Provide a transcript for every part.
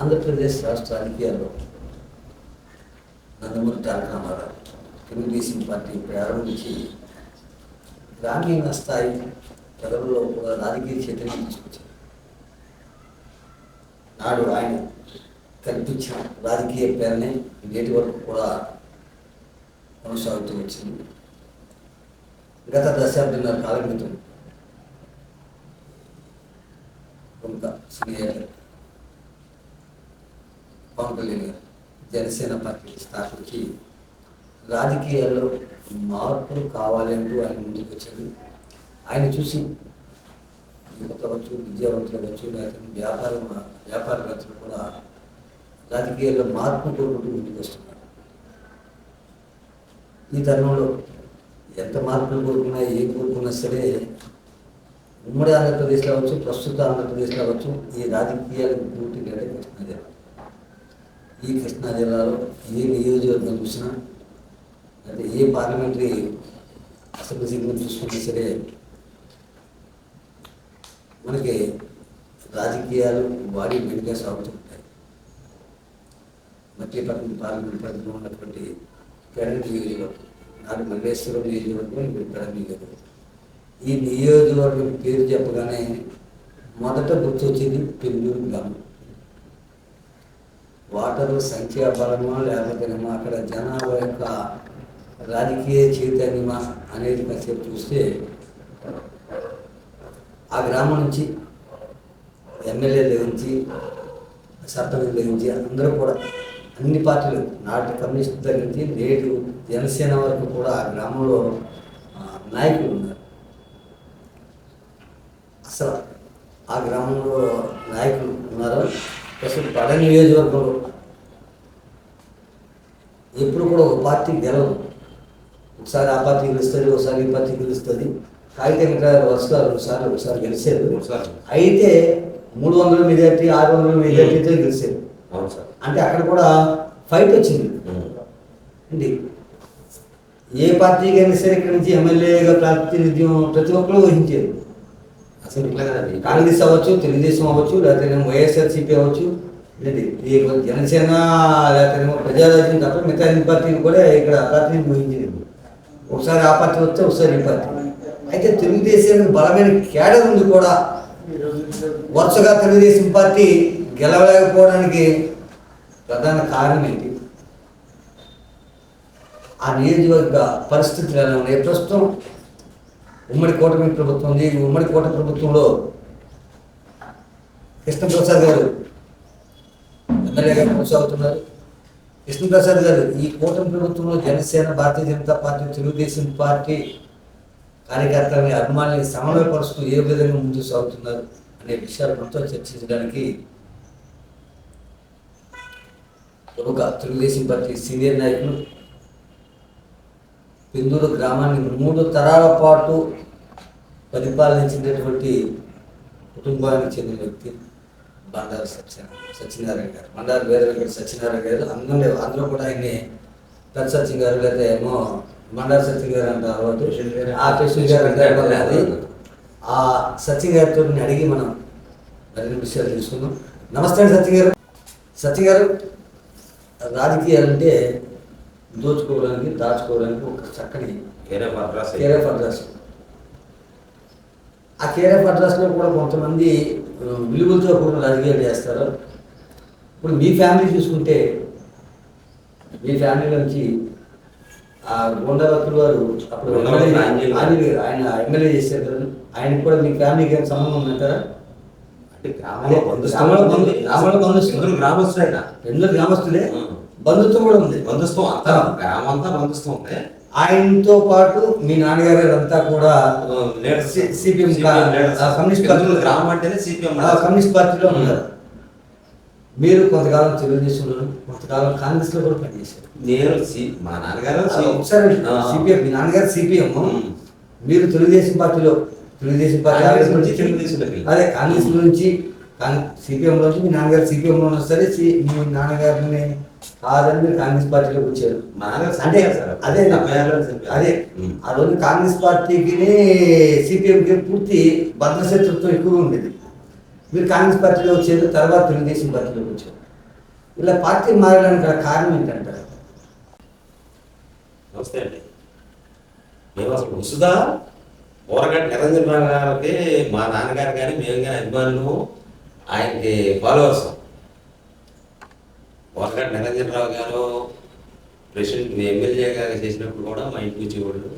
ఆంధ్రప్రదేశ్ రాష్ట్ర రాజకీయాల్లో నందమూరి తారక రామారావు తెలుగుదేశం పార్టీ ప్రారంభించి గ్రామీణ స్థాయి ప్రజల్లో కూడా రాజకీయ చైతన్యం తీసుకొచ్చారు. నాడు ఆయన కల్పించిన రాజకీయ ప్రేరణే నేటి వరకు కూడా కొనసాగుతూ వచ్చింది. గత దశాబ్దన్నర కాలం క్రితం ప్రముఖ సీనియర్ పవన్ కళ్యాణ్ గారు జనసేన పార్టీ స్థాపించి రాజకీయాల్లో మార్పులు కావాలంటూ ఆయన ముందుకు వచ్చారు. ఆయన చూసి యువత అవ్వచ్చు, విద్యావంతులు అవ్వచ్చు, లేకపోతే వ్యాపారవేత్తలు కూడా రాజకీయాల్లో మార్పు కోరుకుంటూ ముందుకు వస్తున్నారు. ఈ తరుణంలో ఎంత మార్పులు కోరుకున్నా ఏం కోరుకున్నా సరే ఉమ్మడి ఆంధ్రప్రదేశ్లో అవ్వచ్చు, ప్రస్తుత ఆంధ్రప్రదేశ్లో అవ్వచ్చు, ఈ రాజకీయాలకు పూర్తి గడే కృష్ణా జిల్లా. ఈ కృష్ణా జిల్లాలో ఏ నియోజకవర్గం చూసినా అంటే ఏ పార్లమెంటరీ అసెంబ్లీ సీట్లను చూసుకున్నా సరే మనకి రాజకీయాలు వాడి వేడిగా సాగుతుంటాయి. మధ్యపట్నం పార్లమెంట్ పరిధిలో ఉన్నటువంటి పెడన నియోజకవర్గం, నాడు మల్లేశ్వరం నియోజకవర్గం, ఇప్పుడు పెడన నియోజకవర్గం. ఈ నియోజకవర్గం పేరు చెప్పగానే మొదట గుర్తొచ్చింది పెందూరు గ్రామం. వాటరు సంఖ్యాబలమా లేకపోతేనేమో అక్కడ జనాభా యొక్క రాజకీయ చైతన్యమా అనేది కాసేపు చూస్తే ఆ గ్రామం నుంచి ఎమ్మెల్యే దగ్గర నుంచి సర్పంచ్ దగ్గర నుంచి అందరూ కూడా అన్ని పార్టీలు నాటి కమ్యూనిస్ట్ దగ్గర నుంచి నేడు జనసేన వరకు కూడా ఆ గ్రామంలో నాయకులు ఉన్నారు. అసలు ఆ గ్రామంలో నాయకులు ఉన్నారు. అసలు పడ నియోజకవర్గంలో ఎప్పుడు కూడా ఒక పార్టీ గెలవదు. ఒకసారి ఆ పార్టీ గెలుస్తుంది, ఒకసారి ఈ పార్టీ గెలుస్తుంది. కాగితం ఇంకా వరుసగా ఒకసారి గెలిచారు. అయితే 300 మెజార్టీ 600 మెజార్టీతో గెలిచారు. అంటే అక్కడ కూడా ఫైట్ వచ్చింది అండి. ఏ పార్టీకి అయినా సరే ఇక్కడ నుంచి ఎమ్మెల్యేగా ప్రాతినిధ్యం ప్రతి ఒక్కరు వహించారు. అసలు ఇట్లా కదండి, కాంగ్రెస్ అవ్వచ్చు, తెలుగుదేశం అవ్వచ్చు, లేకపోతే వైఎస్ఆర్సీపీ అవ్వచ్చు, లేదు ఈ జనసేన లేకపోతే ప్రజారాజ్యం తప్ప మిగతా అన్ని పార్టీలు కూడా ఇక్కడ ప్రాతినిధ్యం వహించింది. ఒకసారి ఆ పార్టీ వస్తే ఒకసారి ఈ పార్టీ. అయితే తెలుగుదేశానికి బలమైన కేడర్ ఉంది కూడా. వరుసగా తెలుగుదేశం పార్టీ గెలవలేకపోవడానికి ప్రధాన కారణం ఏంటి? ఆ నియోజకవర్గ పరిస్థితులు ఎలా ఉన్నాయి? ప్రస్తుతం ఉమ్మడి కూటమి ప్రభుత్వం ఉంది. ఉమ్మడి కూటమి ప్రభుత్వంలో కృష్ణప్రసాద్ గారు ఎమ్మెల్యేగా కొనసాగుతున్నారు. కృష్ణప్రసాద్ గారు ఈ కూటమి ప్రభుత్వంలో జనసేన, భారతీయ జనతా పార్టీ, తెలుగుదేశం పార్టీ కార్యకర్తలని, అభిమానులని సమన్వయపరుస్తూ ఏ విధంగా ముందుకు సాగుతున్నారు అనే విషయాలు మనతో చర్చించడానికి ప్రముఖ తెలుగుదేశం పార్టీ సీనియర్ నాయకులు, పెందూరు గ్రామాన్ని 3 తరాల పాటు పరిపాలించినటువంటి కుటుంబానికి చెందిన వ్యక్తి బండారు సత్యనారాయణ గారు. బండారు వీర వెంకట సత్యనారాయణ గారు. అందరూ కూడా ఆయన్ని పెద్ద సత్యం గారు లేదా ఏమో బండారు సత్యం గారు అంటారు. అలవాటు ఆ కృష్ణ గారు అంటే అది. ఆ సత్యం గారితో అడిగి మనం మరిన్ని విషయాలు తెలుసుకుందాం. నమస్తే అండి సత్యం గారు. సత్యం గారు, రాజకీయాలంటే దోచుకోవడానికి, దాచుకోవడానికి ఒక చక్కని కేరఫ్ అడ్రస్. ఆ కేరఫ్ అడ్రస్లో కూడా కొంతమంది విలువలతో కూడా రాజకీయాలు చేస్తారు. ఇప్పుడు మీ ఫ్యామిలీ చూసుకుంటే, మీ ఫ్యామిలీ నుంచి ఆ గోండవతులు వారు అప్పుడు ఆయన ఎమ్మెల్యే చేశారు కదా, ఆయనకు కూడా మీ ఫ్యామిలీకి ఏమైనా సంబంధం ఉందంటారా? గ్రామస్తులే, బంధుత్వం కూడా ఉంది. బంధుత్వం గ్రామం అంతా బంధుత్వం ఉంది. ఆయనతో పాటు మీ నాన్నగారు అంతా కూడా సిపిఎం కమ్యూనిస్ట్ పార్టీలో, గ్రామం అంటేనే సిపిఎం కమ్యూనిస్ట్ పార్టీలో ఉన్నారు. మీరు కొంతకాలం తెలుగుదేశంలో, కొంతకాలం కాంగ్రెస్ లో కూడా పనిచేశారు. నేను మా నాన్నగారు ఒకసారి సిపిఎం, మీ నాన్నగారు సిపిఎం, మీరు తెలుగుదేశం పార్టీలో, తెలుగుదేశం పార్టీ అదే కాంగ్రెస్ నుంచి సిపిఎం నుంచి మీ నాన్నగారు సిపిఎంలో ఉన్నారు. సరే, మీ నాన్నగారిని కాదని మీరు కాంగ్రెస్ పార్టీలోకి వచ్చారు. అంటే అదే ఆ రోజు కాంగ్రెస్ పార్టీకి సిపిఎంకి పూర్తి భద్రశత్రుత్వం ఎక్కువగా ఉండేది. మీరు కాంగ్రెస్ పార్టీలో వచ్చారు, తర్వాత తెలుగుదేశం పార్టీలోకి వచ్చారు. ఇలా పార్టీ మారడానికి గల కారణం ఏంటంటారు? నమస్తే అండి. మేము అసలు ఉసుదా ఊరగడ్డ నిరంజన్ రావు గారికి మా నాన్నగారు కానీ మేము కానీ అభిమానులు, ఆయనకి ఫాలోవర్స్. ఊరగడ్డ నిరంజన్ రావు గారు ప్రెసిడెంట్ ఎమ్మెల్యేగా చేసినప్పుడు కూడా మా ఇంటికి వచ్చేవాళ్ళు.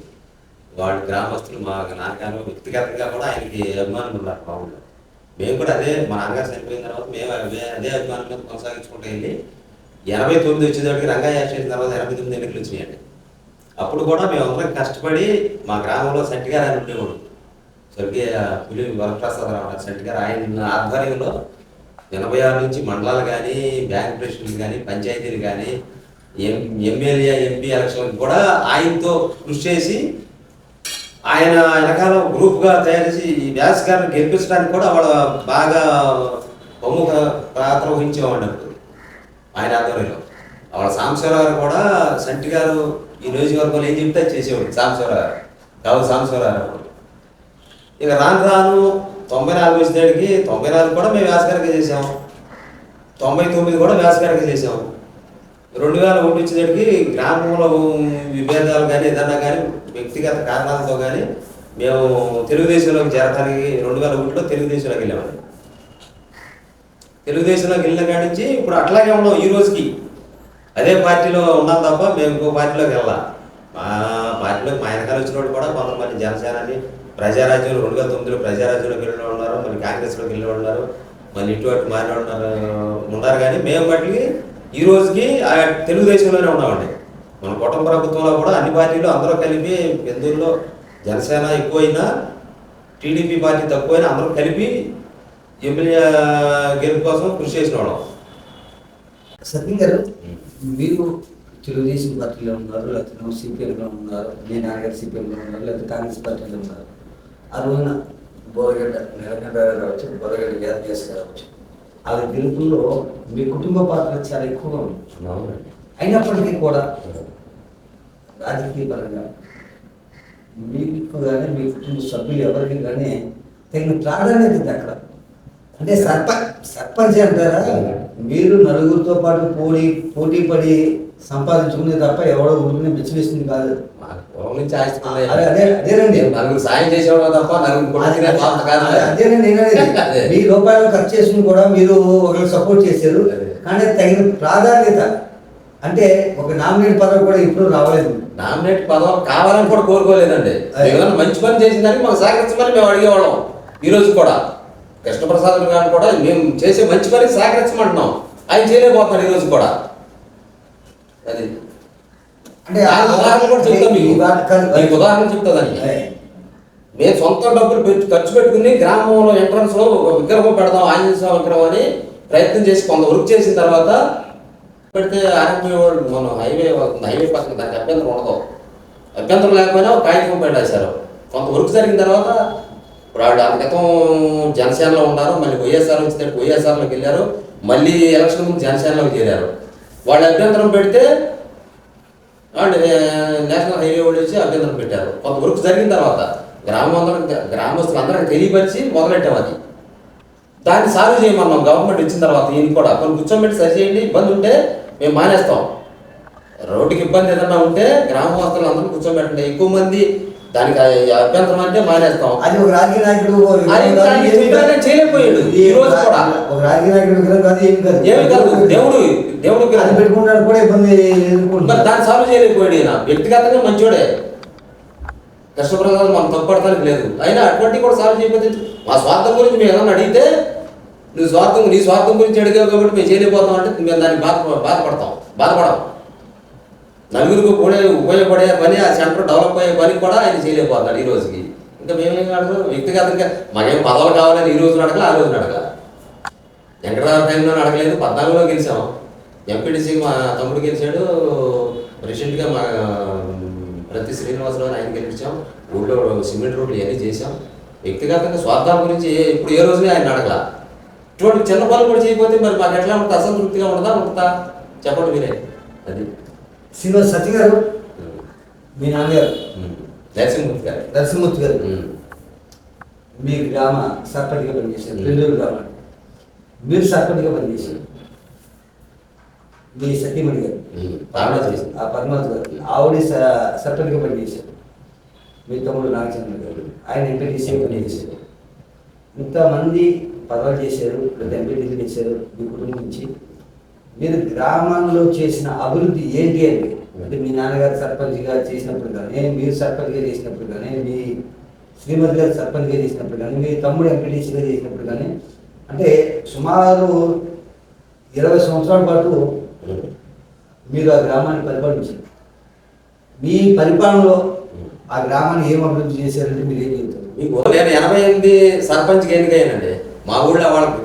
వాళ్ళ గ్రామస్తులు మా నాన్నగారు వ్యక్తిగతంగా కూడా ఆయనకి అభిమానులు ఉన్నారు బాగుంటారు. మేము కూడా అదే మా నాన్నగారు చనిపోయిన తర్వాత మేము అదే అభిమానం మీద కొనసాగించుకుంటూ వెళ్ళి 89 వచ్చేదానికి రంగయ్య చేసిన తర్వాత 89 ఎన్నికలు వచ్చినాయండి. అప్పుడు కూడా మేము అందరం కష్టపడి మా గ్రామంలో సెంటి గారు ఆయన ఉండేవాడు, స్వర్గీయ పులి వరప్రసాదరావు సెంటి గారు. ఆయన ఆధ్వర్యంలో 86 నుంచి మండలాలు కానీ, బ్యాంక్ ప్రెసిడెంట్లు కానీ, పంచాయతీలు కానీ, ఎమ్మెల్యే ఎంపీ ఎలక్షన్లకు కూడా ఆయనతో కృషి చేసి ఆయన వెనకాల గ్రూప్గా తయారు చేసి ఈ వ్యాస్ గారిని గెలిపించడానికి కూడా వాళ్ళ బాగా ప్రముఖ పాత్ర వహించేవాడు ఆయన ఆధ్వర్యంలో. వాళ్ళ సాంబశివరావు గారు కూడా సంటి గారు ఈ నియోజకవర్గంలో ఏం చెప్తే చేసేవాడు. సాంబశివరావు గారు కావు సాంబశివరావు గారు. ఇక రాను రాను 94 వచ్చేటికి 94 కూడా మేము వ్యాస్ గారికి చేసాము, 99 కూడా వ్యాస్ గారికి చేసాము. 2001 వచ్చేటికి గ్రామంలో విభేదాలు కానీ ఏదన్నా కానీ వ్యక్తిగత కారణాలతో కానీ మేము తెలుగుదేశంలోకి చేరడానికి 2001లో తెలుగుదేశంలోకి వెళ్ళామండి. తెలుగుదేశంలోకి వెళ్ళిన కాడి నుంచి ఇప్పుడు అట్లాగే ఉన్నాం. ఈ రోజుకి అదే పార్టీలో ఉన్నాం తప్ప మేము ఇంకో పార్టీలోకి వెళ్ళాం. మా పార్టీలోకి మా వెనకాల వచ్చిన వాళ్ళు కూడా కొంతమంది జనసేనని ప్రజారాజ్యంలో 2009లో ప్రజారాజ్యంలోకి వెళ్ళిన ఉన్నారు, మళ్ళీ కాంగ్రెస్లోకి వెళ్ళిన ఉన్నారు, మళ్ళీ ఇటువంటి మారిన ఉన్నారు. కానీ మేము బట్టి ఈ రోజుకి తెలుగుదేశంలోనే ఉన్నామండి. మన కుటుంబ ప్రభుత్వంలో కూడా అన్ని పార్టీలు అందరూ కలిపి బెందూరులో జనసేన ఎక్కువైనా టీడీపీ పార్టీ తక్కువైనా అందరూ కలిపి ఎమ్మెల్యే గెలుపు కోసం కృషి చేసిన వాళ్ళం. సత్యం గారు, మీరు తెలుగుదేశం పార్టీలో ఉన్నారు, లేకపోతే సిపిఎంలో ఉన్నారు, మీ నాన్నగారు సిపిఎంలో ఉన్నారు, లేకపోతే కాంగ్రెస్ పార్టీలో ఉన్నారు. ఆ రోజున బోరగడ్డ నిరంజన్ రావు కావచ్చు, బోరగడ్డ వ్యాస్ కావచ్చు, ఆ గెలుపుల్లో మీ కుటుంబ పాత్ర చాలా ఎక్కువగా ఉంది. అయినప్పటికీ కూడా రాజకీయ పరంగా మీకు కానీ మీ కుటుంబ సభ్యులు ఎవరికి కానీ తగిన ప్రాధాన్యత ఉంది అక్కడ. అంటే సర్పంచ్ అంటారా, మీరు నలుగురితో పాటు పోటీ పడి సంపాదించుకునే తప్ప ఎవడో ఊరిని మెచ్చివేస్తుంది కాదు. అదేనండి సాయం చేసేవాడు తప్ప అదేనండి మీ రూపాయలు ఖర్చు చేసుకుని కూడా మీరు ఒకరికి సపోర్ట్ చేశారు. కానీ తగిన ప్రాధాన్యత అంటే ఒక నామినేట్ పదవి కూడా ఇప్పుడు రావలేదు. నామినేట్ పదవి కావాలని కూడా కోరుకోలేదండి. ఏదైనా మంచి పని చేసిందని మాకు సహకరించమని మేము అడిగేవాళ్ళం. ఈ రోజు కూడా కృష్ణప్రసాద్ గారు కూడా మేము చేసే మంచి పనికి సహకరించమంటున్నాం, ఆయన చేయలేకపోతున్నాడు ఈ రోజు కూడా. అది అంటే ఉదాహరణ కూడా చెప్తాను, మీకు ఉదాహరణ చెప్తాదని. మేము సొంత డబ్బులు ఖర్చు పెట్టుకుని గ్రామంలో ఎంట్రన్స్ లో విగ్రహం పెడదాం, ఆంజనేయ స్వామి విగ్రహం అని ప్రయత్నం చేసి కొంత వర్క్ చేసిన తర్వాత పెడితే ఆర్ఎంపీ వాళ్ళు మనం హైవే పక్కన దానికి అభ్యంతరం ఉండదు. అభ్యంతరం లేకపోయినా ఒక కాగితం పెట్టేశారు. కొంత వర్క్ జరిగిన తర్వాత వాళ్ళు ఆ క్రితం జనసేనలో ఉన్నారు, మళ్ళీ వైఎస్ఆర్ నుంచి వైఎస్ఆర్లోకి వెళ్ళారు, మళ్ళీ ఎలక్షన్ ముందు జనసేనలోకి చేరారు. వాళ్ళు అభ్యంతరం పెడితే వాళ్ళు నేషనల్ హైవే వాళ్ళు వచ్చి అభ్యంతరం పెట్టారు. కొంత వర్క్ జరిగిన తర్వాత గ్రామస్తులందరికీ తెలియపరిచి మొదలెట్టాం. అది దాన్ని సాల్వ్ చేయమన్నాం గవర్నమెంట్ ఇచ్చిన తర్వాత. ఈయన కూడా కొన్ని కూర్చోబెట్టి సరి చేయండి, ఇబ్బంది ఉంటే మేము మానేస్తాం. రోడ్డుకి ఇబ్బంది ఏదన్నా ఉంటే గ్రామవాసులు అందరూ కూర్చోబెట్టండి, ఎక్కువ మంది దానికి అభ్యంతరం అంటే మానేస్తాం. అది ఒక రాజకీయ నాయకుడు చేయలేకపోయాడు. ఈ రోజు కూడా ఒక రాజకీయ నాయకుడు ఏమి కాదు, దేవుడు పెట్టుకున్నాడు కూడా ఇబ్బంది. దాన్ని సాల్వ్ చేయలేకపోయాడు. ఈయన వ్యక్తిగతంగా మంచోడే, కృష్ణప్రసాద్ మనం తప్పడతానికి లేదు. అయినా అటువంటి కూడా సాల్వ్ చేయకపోతే మా స్వార్థం గురించి మేము ఏదన్నా అడిగితే నీ స్వార్థం గురించి అడిగావు కాబట్టి మేము చేయలేకపోతాం అంటే మేము దానికి బాధపడతాం. నలుగురికి ఉపయోగపడే పని, ఆ సెంటర్ డెవలప్ అయ్యే పని కూడా ఆయన చేయలేకపోతున్నాడు ఈ రోజుకి. ఇంకా మేమేం అడగదు, వ్యక్తిగతంగా మాకేం పదవులు కావాలని ఈ రోజున అడగల, ఆ రోజున అడగల. వెంకటరావు టైంలో అడగలేదు, 14లో గెలిచాం. ఎంపీటీసీ మా తమ్ముడు గెలిచాడు, రీసెంట్గా మా ప్రతి శ్రీనివాసరావు ఆయన గెలిపించాం. ఊళ్ళో సిమెంట్ రోడ్లు ఇవన్నీ చేసాం. వ్యక్తిగతంగా స్వార్థాల గురించి ఇప్పుడు ఏ రోజునే ఆయన అడగల. ఇటువంటి చిన్న పనులు కూడా చేయకపోతే మరి మాకు ఎట్లా ఉంటుంది, అసంతృప్తిగా ఉంటుందా చెప్పండి మీరే. అది శ్రీనివాస్ సత్య గారు, మీ నాన్నగారు నరసింహమూర్తి గారు మీ గ్రామ సర్పంచ్గా పనిచేశారు, నెల్లూరు గ్రామాన్ని. మీరు సర్పంచ్గా పనిచేశారు. మీ సతీమణి గారు ఆ పద్మావతి గారు ఆవిడ సర్పంచ్గా పనిచేశారు. మీ తమ్ముడు నాగచంద్ర గారు ఆయన ఎంపీటీసీ పనిచేశారు. ఇంతమంది పదవులు చేశారు, ఎంపీటీసీ చేశారు. మీ కుటుంబం నుంచి మీరు గ్రామంలో చేసిన అభివృద్ధి ఏంటి అంటే, అంటే మీ నాన్నగారు సర్పంచ్గా చేసినప్పుడు కానీ, మీరు సర్పంచ్గా చేసినప్పుడు కానీ, మీ శ్రీమతి గారు సర్పంచ్గా చేసినప్పుడు కానీ, మీ తమ్ముడు ఎంపీటీసీగా చేసినప్పుడు కానీ, అంటే సుమారు 20 సంవత్సరాల పాటు మీరు ఆ గ్రామాన్ని పరిపాలించారు. మీ పరిపాలనలో ఆ గ్రామాన్ని ఏం అభివృద్ధి చేశారంటే మీరు ఏం చెప్తారు? మీకు నేను 88 సర్పంచ్కి ఎన్నికయ్యానండి. మా ఊళ్ళో వాళ్ళకి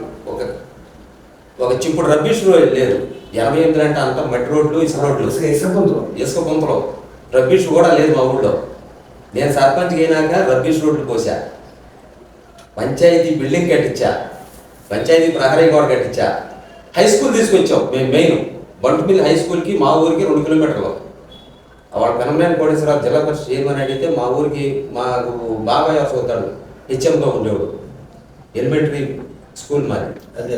ఒక చిప్పుడు రబ్బీష్ లేదు. 88 అంటే అంత మట్టి రోడ్లు, ఇసుక రోడ్లు, ఇసుక పొంతలు, రబ్బీష్ కూడా లేదు మా ఊళ్ళో. నేను సర్పంచ్కి అయినాక రబ్బీష్ రోడ్లు పోసా, పంచాయతీ బిల్డింగ్ కట్టించా, పంచాయతీ ప్రహరీ గోడ కట్టించా, హై స్కూల్ తీసుకొచ్చాం. మేము మెయిన్ బంటుమిల్లి హై స్కూల్కి మా ఊరికి 2 కిలోమీటర్లు. వాడు పెనమనేని కోటేశ్వరరావు జిల్లా పరిషత్ చైర్మన్ అడిగితే మా ఊరికి మాకు బాబాయ్ అవుతాడు, హెచ్ఎంతో ఉండేవాడు. ఎలిమెంటరీ స్కూల్ మాది, అదే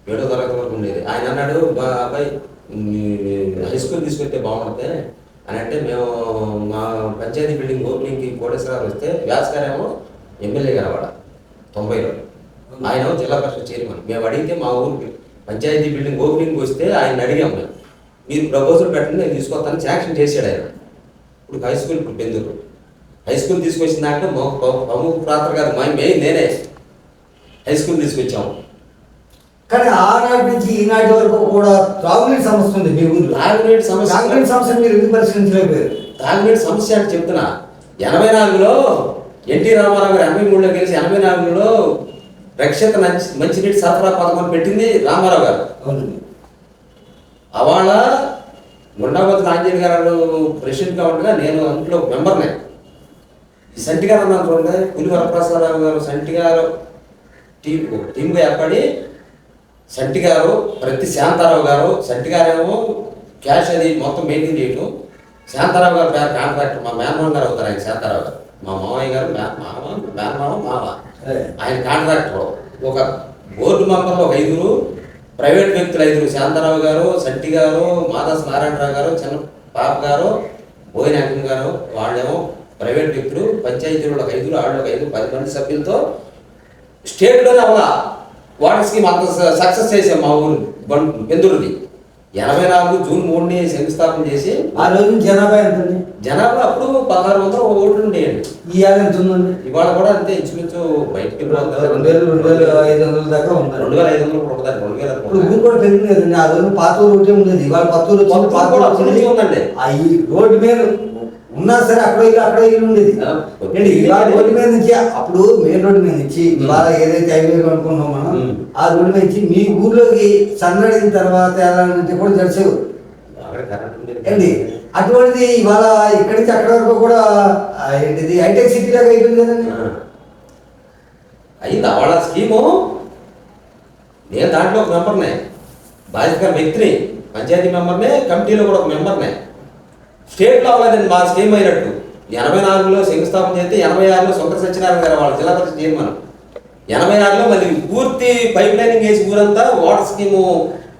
7వ తరగతి వరకు ఉండేది. ఆయన అన్నాడు, మా అబ్బాయి హై స్కూల్ తీసుకొస్తే బాగుంటుంది అని అంటే, మేము మా పంచాయతీ బిల్డింగ్ ఓపెనింగ్కి కోటేశ్వరరావు వస్తే వ్యాస్ గారేమో ఎమ్మెల్యే గారు వాడ 90లో, ఆయన జిల్లా పరిషత్ చైర్మన్. మేము అడిగితే మా ఊరికి పంచాయతీ బిల్డింగ్ ఓపెనింగ్ వస్తే ఆయన అడిగాము, మేము మీరు ప్రపోజల్ పెట్టండి నేను తీసుకొస్తాను, శాంక్షన్ చేశాడు ఆయన. ఇప్పుడు హై స్కూల్, ఇప్పుడు బెందురు హై స్కూల్ తీసుకొచ్చిందాక ప్రముఖ పాత్ర కాదు, మా మెయిన్ నేనే హై స్కూల్ తీసుకొచ్చాము. కానీ ఆనాటి నుంచి ఈనాటి వరకు కూడా త్రాగునీటి సమస్య ఉంది మీ ఊళ్ళో. త్రాగునీటి సమస్య మీరు ఎందుకు పరిశీలించలేకపోయారు? త్రాగునీటి సమస్య అంటే చెప్తున్నా, 84లో ఎన్టీ రామారావు గారు 83లో గెలిచి 84లో రక్షిత మంచినీటి సరఫరా పథకం పెట్టింది రామారావు గారు. అవునండి. అవాళ గుండాపతి ఆంజనేయ గారు ప్రెసిడెంట్గా ఉండగా నేను అందులో మెంబర్నే. ఈ సంటి గారు అన్నారు చూడండి, పులి వరప్రసాదరావు గారు సంటి గారు టీమ్గా ఏర్పడి, సంటి గారు ప్రతి శాంతారావు గారు, సంటి గారేమో క్యాష్ అది మొత్తం మెయింటైన్ చేయటం, శాంతారావు గారు పేరు కాంట్రాక్టర్, మా మేనమామ గారు అవుతారు ఆయన. శాంతారావు గారు మా మామయ్య గారు, మామ ఆయన కాంట్రాక్టర్. ఒక బోర్డు మెంబర్లు ఒక 5, ప్రైవేట్ వ్యక్తులు 5, శాంతారావు గారు, సంటి గారు, మాదాస్ నారాయణరావు గారు, చిన్న పాప గారు, బోయినాయకం గారు, వాళ్ళేమో ప్రైవేట్ వ్యక్తులు. పంచాయతీలో ఒక 5, వాళ్ళు ఒక 5, 10 మంది సభ్యులతో స్టేట్లోనే అవ్వాల వాటర్ స్కీమ్ అంత సక్సెస్ చేసాం మా ఊరు బెందురుది. 84 జూన్ 3ని శంకుస్థాపన చేసి, ఆ రోజు జనాభా ఎంత? జనాభా అప్పుడు 1600 ఓట్లు ఉండేయండి. ఇవాళ ఎంత ఉందండి? ఇవాళ కూడా అంతే, ఇంచుమించు బయటకి 2500 దాకా ఉంది. 2500 కూడా ఒకదాన్ని 2000. ఇప్పుడు ఊరు కూడా పెరిగింది కదండి. ఆ రోజు పాత ఊరు ఒకటే ఉండేది, ఇవాళ కొత్త ఊరు వచ్చింది. పాత ఊరు వచ్చింది ఉందండి. ఈ రోడ్డు మీద ఉన్నా సరే అక్కడ ఇల్లు ఉండేది. ఇవాళ రోడ్డు మీద నుంచి, అప్పుడు మెయిన్ రోడ్డు మీద నుంచి ఇవాళ ఏదైతే హైవే అనుకున్నాం మనం, ఆ రోడ్డు మీద నుంచి మీ ఊర్లోకి సన్నడిన తర్వాత ఎలా అంటే కూడా తెలిసేవు అండి. అటువంటిది ఇవాళ ఇక్కడి నుంచి అక్కడి వరకు కూడా ఏంటిది హైటెక్ సిటీ లాగా అయిపోయింది కదండి. అయింది వాళ్ళ స్కీము. నేను దాంట్లో ఒక మెంబర్నే, బాధ్యత వ్యక్తిని, పంచాయతీ మెంబర్నే, కమిటీలో కూడా ఒక మెంబర్నే. స్టేట్లో అవ్వలేదండి మా స్కీమ్ అయినట్టు. 84లో శంకుస్థాపన చేస్తే 86లో శంకర సత్యనారాయణ గారు వాళ్ళ జిల్లా పరిషత్ చైర్మన్. 86లో మళ్ళీ పూర్తి పైప్ లైనింగ్ వేసి ఊరంతా వాటర్ స్కీము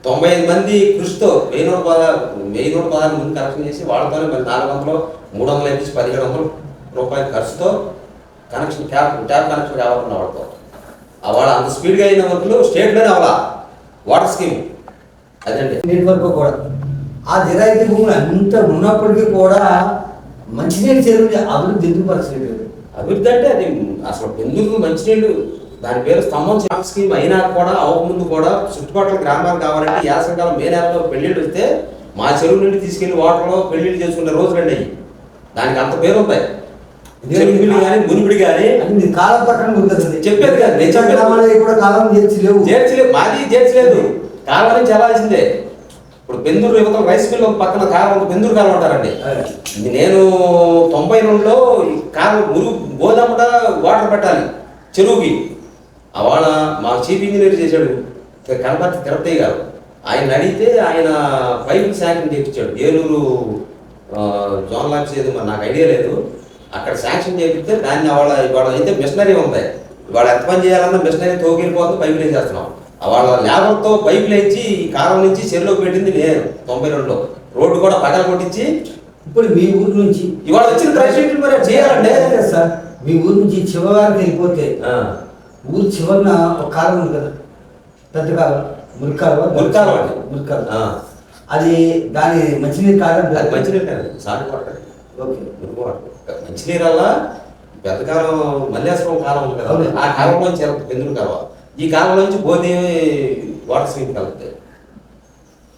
95 మంది కృషితో 1116 మంది కనెక్షన్ చేసి వాళ్ళతోనే మళ్ళీ 400, 300 వేసి 1700 రూపాయల ఖర్చుతో కనెక్షన్ ట్యాప్ కనెక్షన్ కావాలన్న వాళ్ళతో. వాళ్ళ అంత స్పీడ్గా అయిన వర్కులు స్టేట్లోనే అవ్వాల వాటర్ స్కీమ్. అదండి నీటి వరకు కూడా ఆ జిరాయితీ భూములు అంత ఉన్నప్పటికీ కూడా మంచినీటి చెరువుని అభివృద్ధి ఎందుకు పరిచయం? అభివృద్ధి అంటే అది అసలు ఎందుకు మంచినీళ్ళు దాని పేరు స్తంభం స్కీమ్ అయినా కూడా అవ్వకముందు కూడా చుట్టుపక్కల గ్రామాలు కావాలంటే యాసంకాలం మే నెలలో పెళ్లిళ్ళు వస్తే మా చెరువు నుండి తీసుకెళ్లి వాటర్లో పెళ్లిళ్ళు చేసుకునే రోజులండి అయ్యి. దానికి అంత పేరు ఉంటాయి. కానీ మునిపిడి కానీ కాలం పక్కన చెప్పేది కాదు, నేను కూడా కాలం చేర్చలేవు. మాది చేర్చలేదు, కాలం చెల్లాల్సిందే. ఇప్పుడు బెందూరు యువతలు రైస్ మిల్ ఒక పక్కన కాలం బెందూరు కాలం అంటారండి. నేను 92లో కాలం మురుగు గోదాముట వాటర్ పెట్టాలి చెరువుకి. వాళ్ళ మా చీఫ్ ఇంజనీర్ చేశాడు కనపర్తి తిరుపతి గారు. ఆయన అడిగితే ఆయన పైపులు శాంక్షన్ చేయించాడు. ఏలూరు జోన్ లాక్స్ ఏదో మరి నాకు ఐడియా లేదు. అక్కడ శాంక్షన్ చేయిస్తే దాన్ని వాళ్ళ అయితే మిషనరీ ఉంది. వాళ్ళు ఎంత పని చేయాలన్నా మిషనరీ తోగిలిపోతుంది, పైపులు వేసేస్తున్నాం. వాళ్ళ లేబర్తో పైపులు వేయించి ఈ కాలం నుంచి చెరువులోకి పెట్టింది నేను 92లో. రోడ్డు కూడా పగల కొట్టించి ఇప్పుడు మీ ఊరు నుంచి ఇవాళ వచ్చిన ప్రెసిడెంట్లు మరి చేయాలండి సార్. మీ ఊరు నుంచి చివరికి వెళ్ళిపోతే ఊరు చివరిన ఒక కాలం ఉంది కదా, పెద్ద కాలం, మురికాలం. అది దాని మంచినీరు కాలం. అది మంచినీరు కాదు, సాగు వాటర్. ఓకే, మురుగు వాటర్. మంచినీరల్లా పెద్ద కాలం మల్లేశ్వరం కాలం ఉంది కదా, ఆ కాలంలోంచి ఎందుకు కాలువ, ఈ కాలంలోంచి పోతే వాటర్ స్కీమ్ కలుగుతాయి.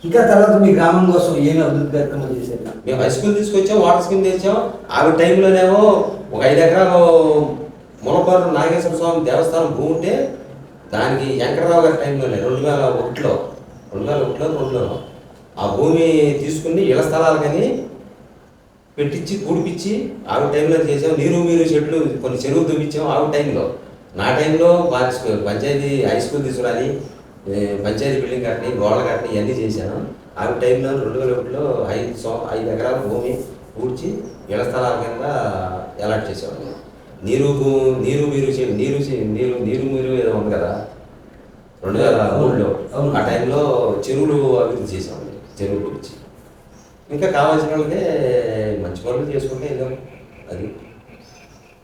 ఇంకా తర్వాత మీ గ్రామం కోసం ఏమి అభివృద్ధి కార్యక్రమాలు చేశారు? మేము హై స్కూల్ తీసుకొచ్చాం, వాటర్ స్కీమ్ తెచ్చాం. ఆవిడ టైంలోనేమో ఒక 5 ఎకరాలు మునపర్రు నాగేశ్వర స్వామి దేవస్థానం భూమి ఉంటే దానికి వెంకటరావు గారి టైంలోనే 2001లో ఆ భూమి తీసుకుని ఇళ్ల స్థలాలు కానీ పెట్టించి కూడిపించి ఆవిడ టైంలో చేసాం. నీరు చెట్లు కొన్ని చెరువులు చూపించాం ఆవిడ టైంలో. నా టైంలో పంచాయతీ హై స్కూల్ తీసుకురాని, పంచాయతీ బిల్డింగ్ కట్టని, గోడలు కట్టని ఇవన్నీ చేశాను. ఆవిడ టైంలో 2001లో 5 ఎకరాల భూమి పూడ్చి ఇళ్ల స్థలాల కింద అలాట్ చేసేవాళ్ళు. నీరు ఏదో ఉంది కదా 2003లో, ఆ టైంలో చెరువులు అభివృద్ధి చేసామండి. చెరువుల గురించి ఇంకా కావాల్సిన వాళ్ళకే మంచి పనులు చేసుకుంటే వెళ్ళాం. అది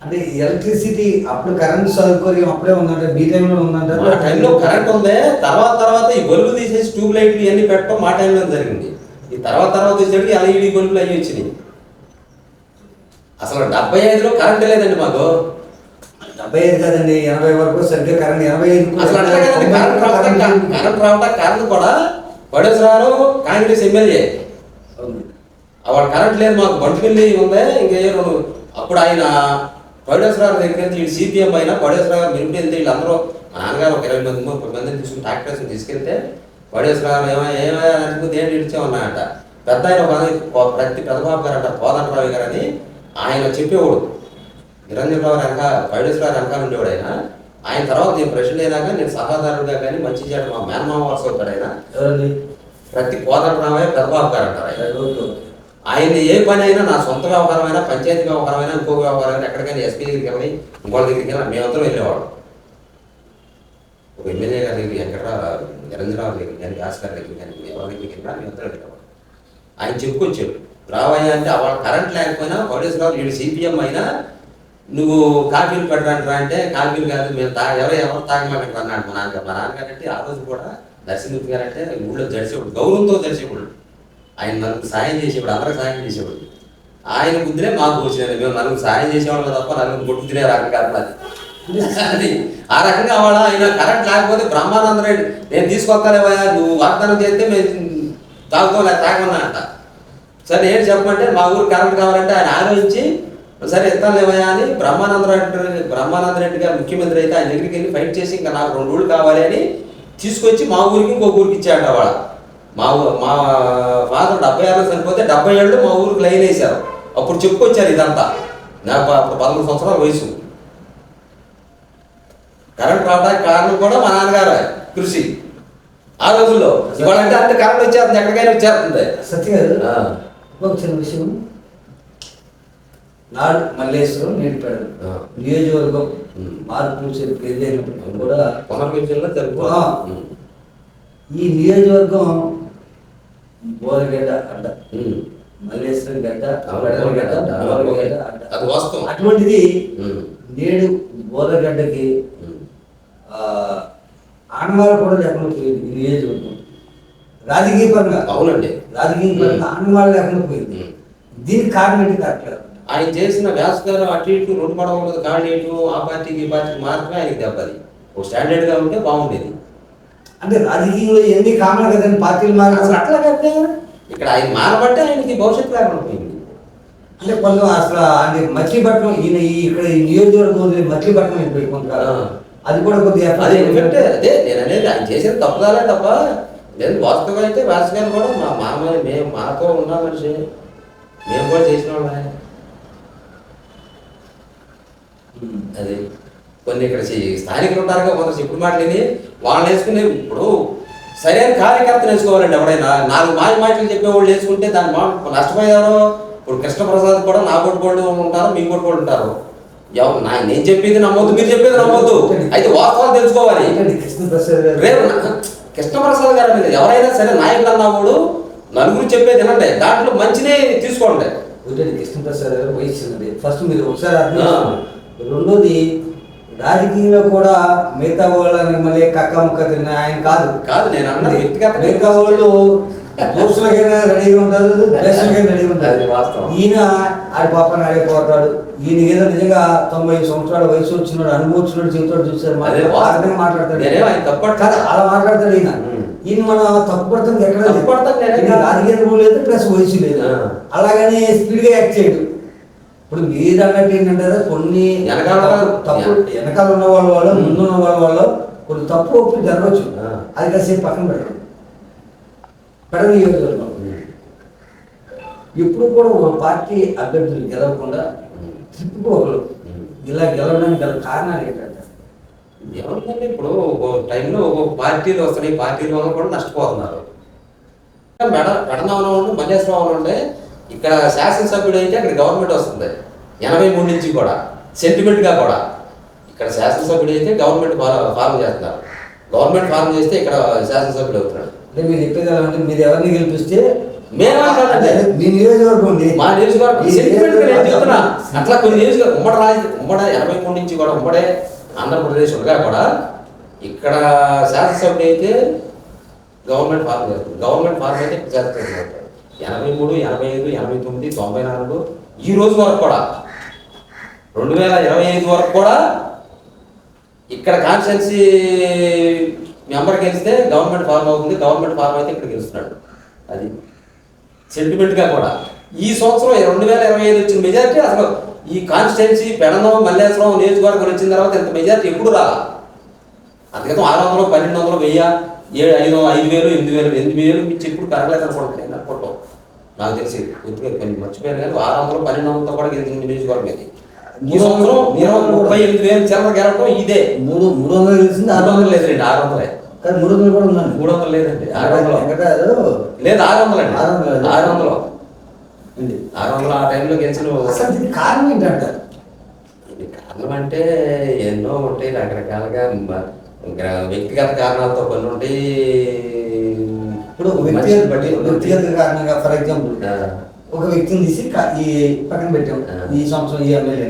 అంటే ఎలక్ట్రిసిటీ అప్పుడు కరెంట్ సౌకర్యం అప్పుడే ఉందంటే మీ టైంలో ఉందంటే? మా టైంలో కరెంట్ ఉంది. తర్వాత ఈ బల్బులు తీసేసి ట్యూబ్ లైట్లు ఇవన్నీ పెట్టడం మా టైంలో జరిగింది. ఈ తర్వాత వచ్చేసరికి ఎల్ఈడి బల్బులు అవి వచ్చినాయి. అసలు 75లో కరెంట్ లేదండి మాకు. 75 కాదండి, 80 వరకు సరిగ్గా కరెంట్. 85 అసలు అట్లా కదండి. కరెంట్ రావటం కారణం కూడా పడేసరారు కాంగ్రెస్ ఎమ్మెల్యే. వాడు కరెంట్ లేదు మాకు, బంటుకెళ్ళి ఉంది ఇంకా అప్పుడు ఆయన పడేసరారు దగ్గర నుంచి వీళ్ళు సిపిఎం అయినా పడేసరారు మిలిపి వెళ్తే వీళ్ళందరూ మా నాన్నగారు ఒక 20 మందిని తీసుకుని ట్రాక్టర్స్ తీసుకెళ్తే పడేసరారు ఏమైనా దేంట్లో ఇచ్చామన్నాయంట. పెద్ద ఆయన ప్రతి పెద్దబాబు గారు అంట కోదండరావు గారు అని ఆయన చెప్పేవాడు. నిరంజన్ రావు పైడేశ్వరరావు వెనకాల ఉండేవాడు ఆయన తర్వాత నేను ప్రెసిడెంట్ అయినాక నేను సలహాదారుడిగా కానీ మంచి చేయడం మా మేనమామ వరుస అవుతాడు ఆయన. ప్రతి కోదండరావే పెద్దబాబు గారు అంటారు ఆయన. ఏ పని అయినా నా సొంత వ్యవహారమైనా, పంచాయతీ వ్యవహారమైనా, ఇంకో వ్యవహారమైనా ఎక్కడికైనా ఎస్పీ దగ్గరికి వెళ్ళి ఇంకోళ్ళ దగ్గరికి వెళ్ళి మేమందరం వెళ్ళేవాడు. ఒక ఎమ్మెల్యే గారి దగ్గరికి ఎక్కడ నిరంజనరావు దగ్గరికి కానీ, వ్యాస్ గారి దగ్గరికి కానీ, ఎవరి దగ్గరికి వెళ్ళినా మేమందరం వెళ్ళేవాడు. ఆయన చెప్పుకొచ్చాడు రావయ్యా అంటే వాళ్ళ కరెంట్ లేకపోయినా పడేశ్వరరావు వీడు సిపిఎం అయినా నువ్వు కాఫీలు పెట్టరంటరా అంటే కాఫీలు కాదు మేము ఎవరు తాగమంటారు అన్నాడు మా నాన్నగారు. అంటే ఆ రోజు కూడా దర్శనమూర్తి గారు అంటే ఊళ్ళో జడిసేవాడు, గౌరవంతో జడిసేవాడు. ఆయన నలుగురు సాయం చేసేవాడు, అందరికి సాయం చేసేవాడు. ఆయన బుద్ధినే మాకు వచ్చినది. మేము నలుగురు సాయం చేసేవాళ్ళం తప్ప నలుగురు కొట్టు తినే రకం కాదు అది. అది ఆ రకంగా ఆయన కరెంట్ లేకపోతే బ్రహ్మానంద రెడ్డి నేను తీసుకొస్తానేవయ్యా నువ్వు వాగ్దానం చేస్తే మేము తాగుతాం లేదా తాగమన్నా అంట. సరే ఏంటి చెప్పమంటే మా ఊరు కరెంట్ కావాలంటే ఆయన ఆలోచించి సరే ఇస్తానులేవయ్యా అని బ్రహ్మానంద రెడ్డి గారు ముఖ్యమంత్రి అయితే ఆయన దగ్గరికి వెళ్ళి ఫైట్ చేసి ఇంకా నాకు 2 ఊళ్ళు కావాలి అని తీసుకొచ్చి మా ఊరికి ఇంకో ఊరికి ఇచ్చాడు. వాళ్ళ మా ఫాదర్ 76లో చనిపోతే 70 ఏళ్ళు మా ఊరికి లైన్ వేశారు. అప్పుడు చెప్పుకొచ్చారు ఇదంతా. నాకు అప్పుడు 11 సంవత్సరాల వయసు. కరెంట్ రావడానికి కారణం కూడా మా నాన్నగారు కృషి ఆ రోజుల్లో. ఇవాళంటే అంత కరెంట్ వచ్చేస్తుంది, ఎక్కడికైనా వచ్చేస్తుంది. సత్య గారు ఒక చిన్న విషయం, నాడు మల్లేశ్వరం నీటిపేడ నియోజకవర్గం మార్పు ఎదురైనప్పుడు కూడా పునర్విభజనలో ఈ నియోజకవర్గం బోరగడ్డ అడ్డ, మల్లేశ్వరం గడ్డ, అది వాస్తవం. అటువంటిది నేడు బోరగడ్డకి ఆనవాళ్ళు కూడా లేకుండా పోయింది ఈ నియోజకవర్గం. రాజకీయ పరంగా అవునండి, రాజకీయ పరంగా ఆనవాళ్ళు లేకుండా పోయింది. దీనికి కారణం ఏంటి? కరెక్ట్ ఆయన చేసిన వ్యాస్ గారు అటు ఇటు 2 పడవలు కాళ్ళు ఆ పార్టీకి ఈ పార్టీకి మాత్రమే ఆయనకి దెబ్బది. ఒక స్టాండర్డ్గా ఉంటే బాగుండేది. అంటే రాజకీయంలో ఎన్ని కామన్ కదండి పార్టీలు మారాలి అట్లా కదా. ఇక్కడ ఆయన మారబట్టే ఆయనకి భవిష్యత్తు లేకుండా పోయింది. అంటే కొంచెం అసలు అంటే మచిలీపట్నం ఈయన ఇక్కడ ఈ నియోజకవర్గం మచిలీపట్నం పెట్టుకుంటారు. అది కూడా కొద్దిగా అదే అదే నేను అనేది ఆయన చేసిన తప్పుదాలే తప్ప లేదు. వాస్తవంగా అయితే వ్యాస్ గారు కూడా మా మామని మేము మాతో ఉన్న మనిషి, మేము కూడా చేసిన వాళ్ళే. అది కొన్ని ఇక్కడ స్థానికులు ఉంటారుగా కొంత చెప్పుడు మాటలని వాళ్ళని వేసుకునే. ఇప్పుడు సరైన కార్యకర్తలు వేసుకోవాలండి. ఎవడైనా 4 మాటలు చెప్పేవాళ్ళు వేసుకుంటే దాని నష్టపోయారు. ఇప్పుడు కృష్ణప్రసాద్ కూడా నా కొట్టుకోళ్ళు ఉంటారు, మీ కొట్టుకోళ్ళు ఉంటారు. నేను చెప్పేది నమ్మొద్దు, మీరు చెప్పేది నమ్మొద్దు. అయితే వాస్తవాలు తెలుసుకోవాలి. కృష్ణప్రసాద్ గారు రేపు కృష్ణప్రసాద్ గారి మీద ఎవరైనా సరే నాయకులు అన్నవాడు నలుగురు చెప్పేది వినండి, దాంట్లో మంచినే తీసుకోండి. కృష్ణప్రసాద్ గారు వహిస్తున్నది ఫస్ట్ మీరు ఒకసారి అర్థం చేసుకోండి. రెండోది రాజకీయంలో కూడా మిగతా వాళ్ళని మళ్ళీ కక్క ముక్క తిన్న ఆయన కాదు నేను అన్నది వ్యక్తిగత. మిగతా వాళ్ళు దోస్తులకైనా రెడీగా ఉంటారు, దేశానికైనా రెడీగా ఉంటారు. వాస్తవం. ఈయన ఆడి పాపని ఆడిపోతాడు. ఈయన ఏదో నిజంగా 90 సంవత్సరాల వయసు వచ్చినాడు, అనుభవం వచ్చినాడు, జీవితాడు చూసారు మాట్లాడతాడు. అలా మాట్లాడతాడు ఈయన. ఈయన మనం తప్పుపడతాం ఎక్కడ రాజకీయ లేదు, ప్లస్ వయసు లేదు. అలాగని స్పీడ్ గా యాక్ట్ చేయడు. ఇప్పుడు మీరు అన్నట్టు ఏంటంటే కొన్ని తప్పు వెనకాల ఉన్న వాళ్ళ ముందు ఉన్న వాళ్ళ కొన్ని తప్పు ఒప్పి జరగవచ్చు. అది కాసేపు పక్కన పెట్టడం నియోజకవర్గం ఎప్పుడు కూడా ఒక పార్టీ అభ్యర్థులు గెలవకుండా తిప్పుకోగలరు. ఇలా గెలవడానికి గల కారణాలు ఏంటంటే ఏమంటే ఇప్పుడు ఒక టైంలో ఒక్కొక్క పార్టీలు వస్తున్నాయి, పార్టీల వల్ల కూడా నష్టపోతున్నారు. పెడనవనం ఉంటే మల్లేశ్వరం ఉంటే ఇక్కడ శాసనసభ్యుడు అయితే అక్కడ గవర్నమెంట్ వస్తుంది 83 నుంచి కూడా సెంటిమెంట్గా కూడా. ఇక్కడ శాసనసభ్యుడు అయితే గవర్నమెంట్ ఫార్మ్ చేస్తున్నారు, గవర్నమెంట్ ఫార్మ్ చేస్తే ఇక్కడ శాసనసభ్యుడు అవుతున్నాడు. అంటే మీరు చెప్పేది ఎలా అంటే మీరు ఎవరిని గెలిపిస్తే మేమంటే మీ నియోజకవర్గం ఉంది, మా నియోజకవర్గం సెంటిమెంట్గా నేను చెప్తున్నా. అట్లా కొన్ని నియోజకవర్గం ఉమ్మడి 83 నుంచి కూడా ఉమ్మడే ఆంధ్రప్రదేశ్ ఉండగా కూడా ఇక్కడ శాసనసభ్యుడు అయితే గవర్నమెంట్ ఫార్మ్ చేస్తుంది, గవర్నమెంట్ ఫార్మ్ అయితే ఇక్కడ శాసనసభ్యుడు అవుతాడు. 83, 85, 89, 94 ఈ రోజు వరకు కూడా 2025 వరకు కూడా ఇక్కడ కాన్స్టిట్యున్సీ మెంబర్ గెలిస్తే గవర్నమెంట్ ఫార్మ్ అవుతుంది, గవర్నమెంట్ ఫార్మ్ అయితే ఇక్కడ గెలుస్తున్నాడు. అది సెంటిమెంట్గా కూడా. ఈ సంవత్సరం 2025 వచ్చిన మెజారిటీ అసలు ఈ కాన్స్టిట్యున్సీ పెడనం మల్లేశ్వరం నియోజకవర్గం వచ్చిన తర్వాత ఇంత మెజారిటీ ఎప్పుడు రాలా. అందుకని 600, 1200, 1000, 5,000, 8,000, 8,000 ఇచ్చి ఎప్పుడు పెరగలేదు అనుకుంటున్నాను అనుకుంటాం. నాకు తెలిసి కొద్దిగా కొన్ని మర్చిపోయాను కానీ 600, 1200తో కూడా గెలిచింది నియోజకవర్గం ఇది. ఈ సంవత్సరం 38,000 చిల్లర గెలవడం ఇదే. 300 గెలిచింది, 600 లేదండి, 600 కానీ 300 కూడా ఉన్నాను. 300 లేదండి, 600 లేదు, 600 అండి, 600 ఆ టైంలో గెలిచిన. కారణం ఏంటంటే కారణం అంటే ఎన్నో ఉంటాయి రకరకాలుగా, వ్యక్తిగత కారణాలతో కొన్ని ఉంటాయి. ఇప్పుడు వ్యక్తిగత కారణంగా ఫర్ ఎగ్జాంపుల్ ఒక వ్యక్తిని తీసి ఈ పక్కన పెట్టాం, ఈ సంవత్సరం ఈ ఎమ్మెల్యే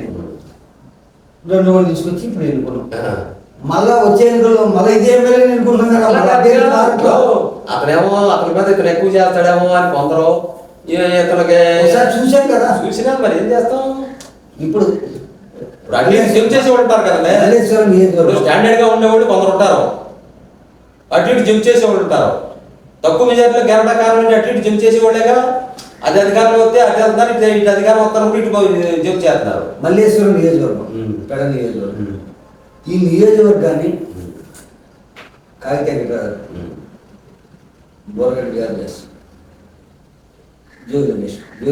2 మంది తీసుకొచ్చి ఇప్పుడు ఎన్నుకున్నాం. మళ్ళా వచ్చే ఎన్నికల్లో మళ్ళీ ఇదే ఎమ్మెల్యే ఎన్నుకుంటున్నాం కదా. అతనేమో అతని మీద ఇతను ఎక్కువ చేస్తాడేమో అని కొందరు ఇతనికి చూసాం కదా. చూసినా మరి ఏం చేస్తాం. ఇప్పుడు అన్ని జంప్ చేసి ఉంటారు కదండి, స్టాండర్డ్ గా ఉండేవాళ్ళు కొందరు ఉంటారు, అటు ఇటు జంప్ చేసేవాళ్ళు ఉంటారు. తక్కువ మెజార్టీలో గెలవడం కారణం అటు ఇటు జంప్ చేసేవాళ్ళేగా. అది అధికారంలో వస్తే అటు వెళ్తున్నారు, ఇటు అధికారం వస్తారు, ఇటు జంప్ చేస్తున్నారు. మల్లేశ్వరం నియోజకవర్గం, పెడ నియోజకవర్గం. ఈ నియోజకవర్గాన్ని కాగిత బోరగడ్డి గారు చేస్తారు, జోగి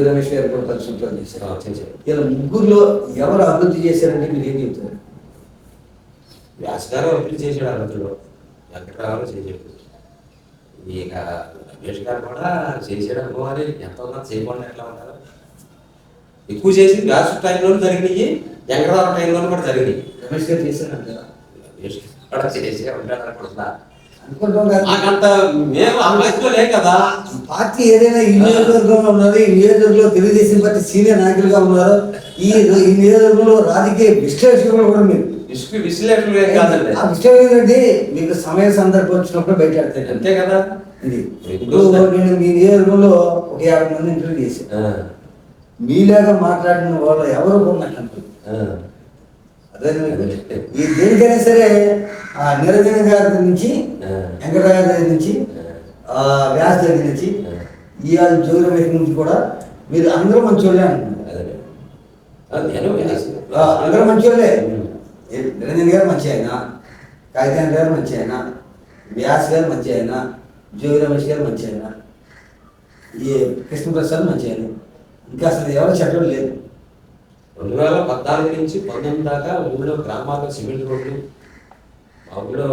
రమేష్ గారు కూడా పరిశుభ్రం చేశారు. ఇలా ముగ్గురులో ఎవరు అభివృద్ధి చేశారంటే మీరు ఏం చెప్తారు? వ్యాస్ గారు అభివృద్ధి చేశాడు, అభివృద్ధిలో వెంకటరావు చేశాడు. ఇక రమేష్ గారు కూడా చేసాడు అనుకోవాలి. ఎంత ఉన్నా చేయకుండా ఎట్లా ఉంటారు. ఎక్కువ చేసింది వ్యాస్ టైంలోనూ జరిగినాయి, వెంకటరావు టైంలోనూ కూడా జరిగినాయి. రమేష్ గారు చేశారంట, రమేష్ కూడా చేసే ఉంటాడు అనుకుంటున్నా. అంత మేము ఆ వయసులో లేం కదా. పార్టీ ఏదైనా ఈ నియోజకవర్గంలో ఉన్నది, ఈ నియోజకవర్గంలో తెలుగుదేశం పార్టీ సీనియర్ నాయకులుగా ఉన్నారు. ఈ నియోజకవర్గంలో రాజకీయ విశ్లేషకులు కూడా మీరు విశ్లేషకులు ఏం కాదండి. ఆ విషయం ఏంటంటే మీకు సమయ సందర్భం వచ్చినప్పుడు బయటపడతాయి అంతే కదా. ఇప్పుడు నేను మీ నియోజకవర్గంలో ఒక 50 మంది ఇంటర్వ్యూ చేశాను. మీలాగా మాట్లాడిన వాళ్ళు ఎవరు ఉన్నట్టు అదే ఈ దేనికైనా సరే ఆ నిరంజన గారి నుంచి, వెంకటరాయ గారి నుంచి, వ్యాస్ దగ్గర నుంచి, ఇవాళ జోగి రమేష్ నుంచి కూడా మీరు అందరూ మంచి వాళ్ళే అంటున్నారు. అందరూ మంచి వాళ్ళే. నిరంజన్ గారు మంచి ఆయన, కాగితాన్ గారు మంచి ఆయన, వ్యాస్ గారు మంచి ఆయన, జోగి రమేష్ గారు మంచి ఆయన, ఈ కృష్ణప్రసాద్ మంచి ఆయన. ఇంకా అసలు ఎవరు చెప్పడం లేదు. 2014 నుంచి 19 దాకా ఊళ్ళో గ్రామాల్లో సిమెంట్ రోడ్లు, మా ఊళ్ళో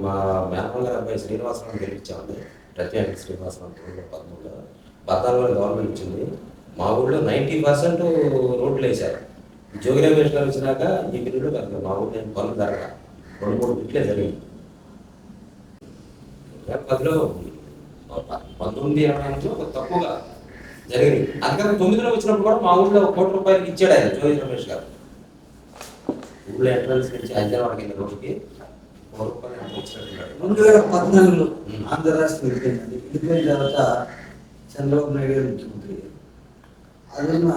మా మేనమామ గారు అబ్బాయి శ్రీనివాసరావు గెలిపించామండి. ప్రత్యేక శ్రీనివాసరావు 2013లో 14లో గవర్నమెంట్ ఇచ్చింది. మా ఊళ్ళో 90% రోడ్లు వేశారు. జోగి రమేష్ గారు వచ్చినాక ఈ పీరియడ్ పెద్ద మా ఊరు నేను పనులు జరగ 2-3 బిట్లే జరిగింది. 2010లో 19-20 తక్కువగా జరిగింది. అందుకని 9లో వచ్చినప్పుడు కూడా మా ఊళ్ళో 1 కోటి రూపాయలు ఇచ్చాడు ఆయన జోగి రమేష్ గారు. ఊళ్ళో ఎంట్రన్స్ నుంచి హైదరాబాద్ కింద రోడ్డుకి 1 రూపాయలు ఎంత ఇచ్చినట్టున్నాడు. 2014లో ఆంధ్ర రాష్ట్రం విడిపోయిందండి. విడిపోయిన తర్వాత చంద్రబాబు నాయుడు గారు ముఖ్యమంత్రి. అదున్న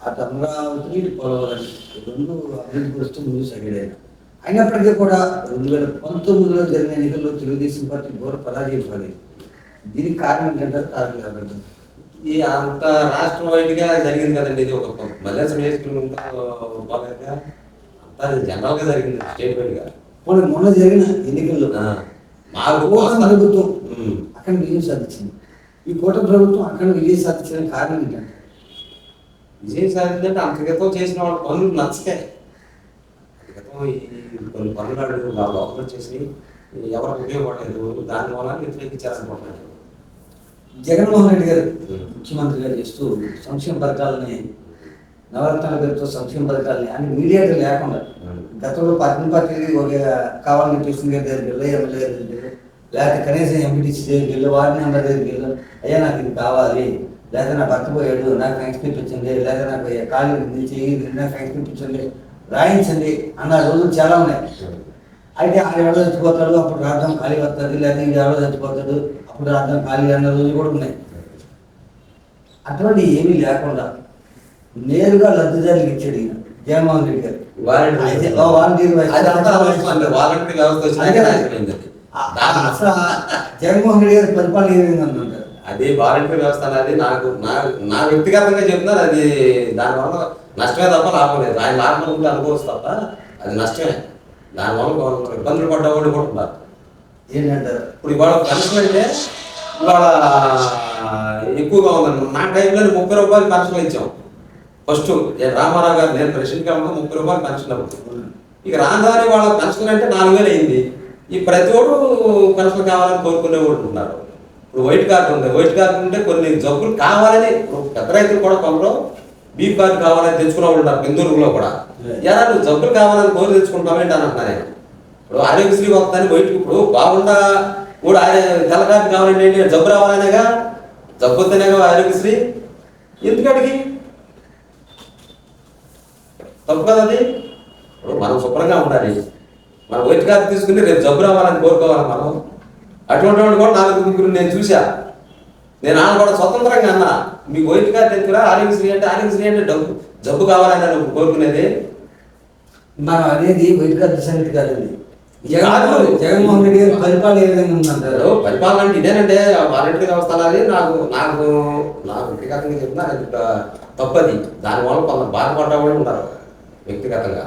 అటు అమరావతి ఇటు పోలవరం 2 అభివృద్ధి పరుస్తూ ముందుకు సాగాడు. అయినప్పటికీ కూడా 2019లో జరిగిన ఎన్నికల్లో తెలుగుదేశం పార్టీ ఘోర పరాజయం పడింది. దీనికి కారణం ఏంటంటే కారణం కాబట్టి ఈ అంత రాష్ట్రం వైడ్గా జరిగింది కదండి. ఇది ఒక మల్లేశ్వరం వేసుకుని బాగా అంతా జనరల్గా జరిగింది స్టేట్ వైడ్గా. మొన్న జరిగిన ఎన్నికల్లో మాకు ప్రభుత్వం అక్కడ విజయం సాధించింది. ఈ కూటమి ప్రభుత్వం అక్కడ విజయం సాధించడానికి కారణం ఏంటంటే విజయం సాధించంటే అంతర్గతం చేసిన వాళ్ళ పనులు నచ్చకాయి. అంతర్గతం ఈ కొన్ని పనులు వాళ్ళ లోపల చేసి ఎవరికి ఉపయోగపడలేదు. దానివల్ల వ్యతిరేకించారనుకుంటున్నాను. జగన్మోహన్ రెడ్డి గారు ముఖ్యమంత్రిగా చేస్తూ సంక్షేమ పథకాలని నవరత్నాల పేరుతో సంక్షేమ పథకాలని అని మీడియాతో లేకుండా గతంలో పార్టీకి ఒక కావాలని కృష్ణ గారి దగ్గరికి వెళ్ళి ఎమ్మెల్యే గారి దగ్గరికి లేకపోతే కనీసం ఎంపీటీసీ దగ్గరికి వెళ్ళి వార్డు మెంబర్ దగ్గరికి వెళ్ళి అయ్యా నాకు ఇది కావాలి, లేదా నా భర్త పోయాడు నాకు ఎక్స్పెక్ట్ వచ్చింది, లేదా నాకు కాలు చెయ్యి నాకు ఎక్స్పెక్ట్ వచ్చింది రాయించండి అన్న రోజులు చాలా ఉన్నాయి. అయితే ఆయన ఎవరో చచ్చిపోతాడు అప్పుడు రాజ్యం ఖాళీ వస్తుంది, లేదా ఇది ఎవరో చచ్చిపోతాడు అప్పుడు రాజ్యం ఖాళీ అన్న రోజులు కూడా ఉన్నాయి. అటువంటి ఏమీ లేకుండా నేరుగా లబ్ధిదారులకు ఇచ్చాడు ఈయన జగన్మోహన్ రెడ్డి గారు. అసలు జగన్మోహన్ రెడ్డి గారి పరిపాలన ఏ విధంగా ఉందంటారు? అది వాలంటీర్ వ్యవస్థ అనేది నాకు నా వ్యక్తిగతంగా చెప్తున్నారు. అది దానివల్ల నష్టమే తప్ప లాభం లేదు. ఆయన లాభం ఉంటే అనుకోవచ్చు తప్ప అది నష్టమే. దానివల్ల ఇబ్బందులు పడ్డవాళ్ళు కూడా ఉన్నారు. ఏంటంటారు? ఇప్పుడు ఇవాళ పెన్షన్ అంటే ఇవాళ ఎక్కువగా ఉందండి. నా టైంలో 30 రూపాయలు పెన్షన్ ఇచ్చాం. ఫస్ట్ రామారావు గారు నేను ప్రెసిడెంట్గా ఉన్నా 30 రూపాయలు పెన్షన్ అవుతుంది. ఇక రాజధాని వాళ్ళ పెన్షన్ అంటే 4000 అయింది. ఈ ప్రతి ఒడు పెన్షన్ కావాలని కోరుకునే వాళ్ళు ఉన్నారు. ఇప్పుడు వైట్ కార్డు ఉంది. వైట్ కార్డు ఉంటే కొన్ని జబ్బులు కావాలని పెద్ద రైతులు కూడా కొందరు బీ కార్డు కావాలని తెచ్చుకునే వాళ్ళు ఉన్నారు. పెందూరులో కూడా ఎలా నువ్వు జబ్బులు కావాలని కోరి తెచ్చుకుంటామేంటి అని అంటున్నా నేను. ఇప్పుడు ఆరోగ్యశ్రీ వస్తుందని వైట్ ఇప్పుడు బాగుండా కూడా తెల్ల కార్డు కావాలండి ఏంటి జబ్బు రావాలనేగా, జబ్బు వద్దనేగా ఆరోగ్యశ్రీ. ఎందుకడికి తప్పు కదా అది. ఇప్పుడు మనం శుభ్రంగా ఉండాలి. మనం వైట్ కార్డు తీసుకుని రేపు జబ్బు రావాలని కోరుకోవాలి మనం. అటువంటి వాళ్ళు కూడా 4 నేను చూసా. నేను ఆయన కూడా స్వతంత్రంగా అన్నా మీకు వైట్ కార్డు ఎందుకురా ఆరోగ్యశ్రీ అంటే జబ్బు కావాలని నువ్వు కోరుకునేది. మనం అనేది వైట్ కార్డు సంగతి కాదండి. జగన్మోహన్ రెడ్డి గారి పరిపాలన ఏ విధంగా ఉందంటారు? పరిపాలన అంటే ఇదేనంటే వాలంటీర్ వ్యవస్థ అనేది నాకు వ్యక్తిగతంగా చెప్తున్నా తప్పది. దానివల్ల కొంత బాధపడ్డ వాళ్ళు ఉన్నారు వ్యక్తిగతంగా.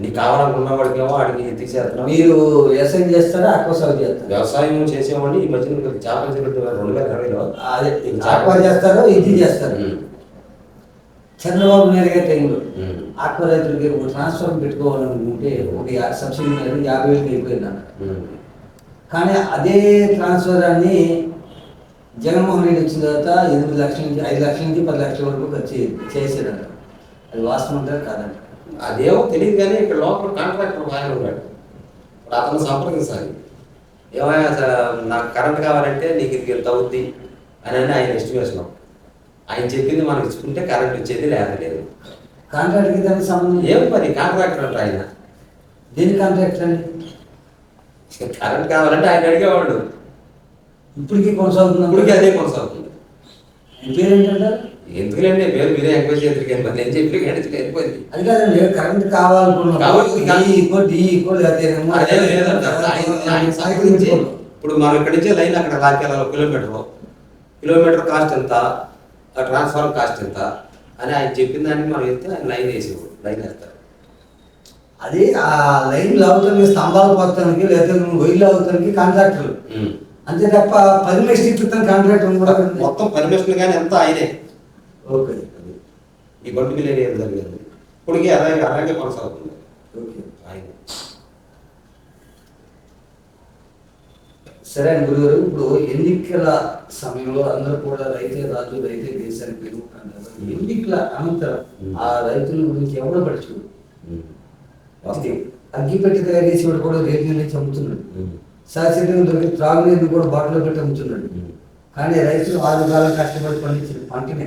నీకు కావాలనుకున్న వాడికేమో వాడికి తీసేస్తున్నాం. మీరు వ్యవసాయం చేస్తారా ఆక్వా సాగు చేస్తారా? వ్యవసాయం చేసేవాడిని ఈ మధ్యన చేపల చెరువు 2020లో అదే ఆక్వా చేస్తారో ఇది చేస్తారు. చంద్రబాబు నాయుడు గారి టైంలో ఆక్వా రైతులకి ఒక ట్రాన్స్ఫార్మర్ పెట్టుకోవాలనుకుంటే ఒక సబ్సిడీ మీద 50,000 అయిపోయింది అన్నారు. కానీ అదే ట్రాన్స్ఫారాన్ని జగన్మోహన్ రెడ్డి వచ్చిన తర్వాత 8 లక్షల నుంచి 5 లక్షల నుంచి 10 లక్షల వరకు ఖర్చు చేసేదంట. అది వాస్తవం అంటారు కాదంట? అదేమో తెలియదు కానీ ఇక్కడ లోపల కాంట్రాక్టర్ ఆయన ఉన్నాడు. ఇప్పుడు అతను సంప్రదించాలి. ఏమైనా నాకు కరెంట్ కావాలంటే నీకు ఇది ఎంత అవుద్ది అని ఆయన ఎస్టిమేషన్. ఆయన చెప్పింది మనకి ఇచ్చుకుంటే కరెంట్ వచ్చేది లేదు. కాంట్రాక్ట్కి దానికి సంబంధం ఏం మరి కాంట్రాక్టర్ అంట ఆయన. దేని కాంట్రాక్టర్ అండి? కరెంట్ కావాలంటే ఆయన అడిగేవాడు. ఇప్పటికీ కొనసాగుతుంది. ఇప్పటికీ అదే కొనసాగుతుంది. పేరేంటంటారు? ఎందుకులేండి పేరు మీరే ఎంక్వైరీ చేద్దరికి నేను చెప్పి వెళ్ళిపోయింది. అది కాదండి కరెంట్ కావాలనుకున్నాం. ఇప్పుడు మనం ఇక్కడి నుంచే లైన్ అక్కడ లాక్కెళ్ళాలి కిలోమీటర్ కాస్ట్ ఎంత, ట్రాన్స్ఫార్మర్ కాస్ట్ ఎంత అని ఆయన చెప్పిన దానికి మనం వెళ్తే ఆయన లైన్ వేసేవాడు. లైన్ వేస్తారు. అది ఆ లైన్ లాగుతానికి స్తంభాలు పోతానికి లేదా వైర్లు లాగుతానికి కాంట్రాక్టర్లు అంతే తప్ప పర్మిషన్ ఇచ్చుతాను కాంట్రాక్టర్ కూడా మొత్తం పర్మిషన్ కానీ ఎంత ఆయనే. ఓకే. ఈ బండి మిల్ ఏరియా జరిగింది. ఇప్పటికీ అలాగే కొనసాగుతుంది. ఓకే. ఆయన సరే అండి గురుగారు, ఇప్పుడు ఎన్నికల సమయంలో అందరూ కూడా రైతే రాజు రైతే దేశానికి పెరుగుతున్నారు. ఎన్నికల అనంతరం ఆ రైతుల గురించి ఎవరో పడుచుకోరు. అగ్గిపెట్టి తయారు చేసేవాడు కూడా రేటు నుంచి అమ్ముతున్నాడు. శాశ్వతంగా దొరికి త్రాగునీరు కూడా బాటిలో పెట్టి అమ్ముతున్నాడు. కానీ రైతులు 6 కాలం కష్టపడి పండించిన పంటనే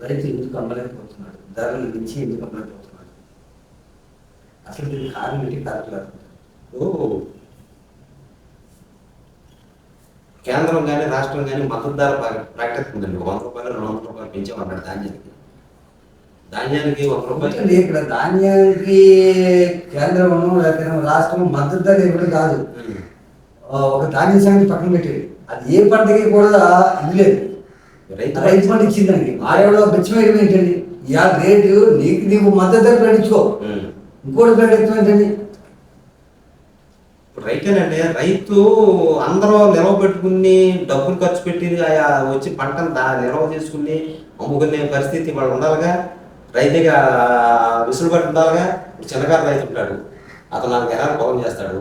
రైతు ఎందుకు అమ్మలేకపోతున్నాడు, ధరలు మించి ఎందుకు అమ్మలేకపోతున్నాడు? అసలు దీనికి కారణం ఏంటి? కారణం కేంద్రం కానీ రాష్ట్రం కానీ మద్దతు ధర ప్రకటిస్తుందండి. 100 రూపాయలు 200 రూపాయలు పెంచామన్నాడు ధాన్యానికి 100 రూపాయలు. ఇక్కడ ధాన్యానికి కేంద్రం లేకపోతే రాష్ట్రం మద్దతు ధర ఇవ్వడం కాదు. ఒక ధాన్యం సంగతి పక్కన పెట్టేది, అది ఏ పంటకి కూడా ఇది లేదు. రైతు పంట ఇచ్చిందండి, ఆడవాళ్ళు బిచ్చమేయడం ఏంటండి? ఇవాళ రేటు నీకు మద్దతు ధర ప్రకటించుకో, ఇంకోటి ప్రకటించడం ఏంటండి? రైతేనంటే రైతు అందరూ నిల్వ పెట్టుకుని డబ్బులు ఖర్చు పెట్టి వచ్చి పంటను నిల్వ చేసుకుని అమ్ముకునే పరిస్థితి వాళ్ళు ఉండాలిగా. రైతుగా విసులుబట్టి ఉండాలిగా. ఇప్పుడు చిన్నగారు రైతు ఉంటాడు, అతను 4 ఎకరాలు పొలం చేస్తాడు,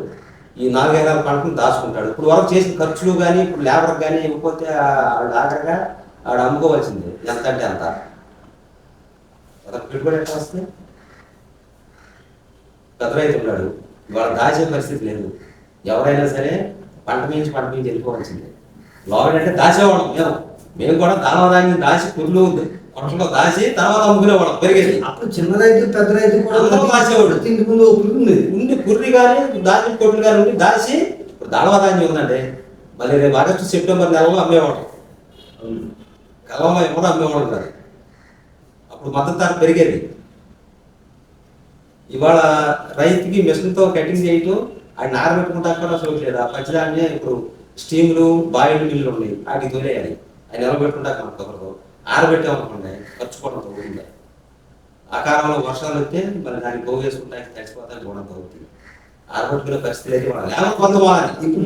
ఈ 4 ఎకరాల పంటను దాచుకుంటాడు. ఇప్పుడు వరకు చేసిన ఖర్చులు కానీ ఇప్పుడు లేబర్ కానీ ఇవ్వకపోతే ఆవిడ ఆఖరిగా ఆవిడ అమ్ముకోవాల్సిందే. ఎంత అంటే అంత అతను పెట్టుబడి ఎట్లా వస్తుంది? పెద్ద రైతు ఉన్నాడు, ఇవాళ దాచే పరిస్థితి లేదు. ఎవరైనా సరే పంట నుంచి వెళ్ళిపోవాల్సిందే. లోగడ్ అంటే దాచేవాళ్ళం మేము కూడా దానవదాన్ని దాచి పుర్లు కొట్టలో దాచి తర్వాత అమ్ముకునేవాళ్ళం. పెరిగేది అప్పుడు చిన్న రైతు పెద్ద రైతు కూడా దాచేవాడు. ఇంటి ముందు ఉండి పుర్రి కానీ దాచి కొట్లు కానీ ఉండి దాచి ఇప్పుడు దానవదాన్ని ఉందండి. మళ్ళీ రేపు ఆగస్టు సెప్టెంబర్ నెలలో అమ్మేవాళ్ళం, కలంలో ఎవరు అమ్మేవాళ్ళం కాదు. అప్పుడు మద్దతు ధర పెరిగేది. ఇవాళ రైతుకి మిషన్తో కటింగ్ చేయటం, ఆయన ఆరబెట్టుకుంటా కూడా చూడలేదు. ఆ పచ్చిదాన్ని ఇప్పుడు స్టీములు బాయిల్ మిల్లులు ఉన్నాయి, వాటికి తోలేయాలి. ఆయన నిలబెట్టుకుంటా కుదరదు. ఆరబెట్టామనుకోండి ఖర్చు కూడా తగ్గుతుంది. ఆ కాలంలో వర్షాలు వస్తే మరి దాన్ని పోగేసుకుంటా చచ్చిపోతా కూడా తగ్గుతుంది. ఆరబెట్టుకునే పరిస్థితి అయితే ఇప్పుడు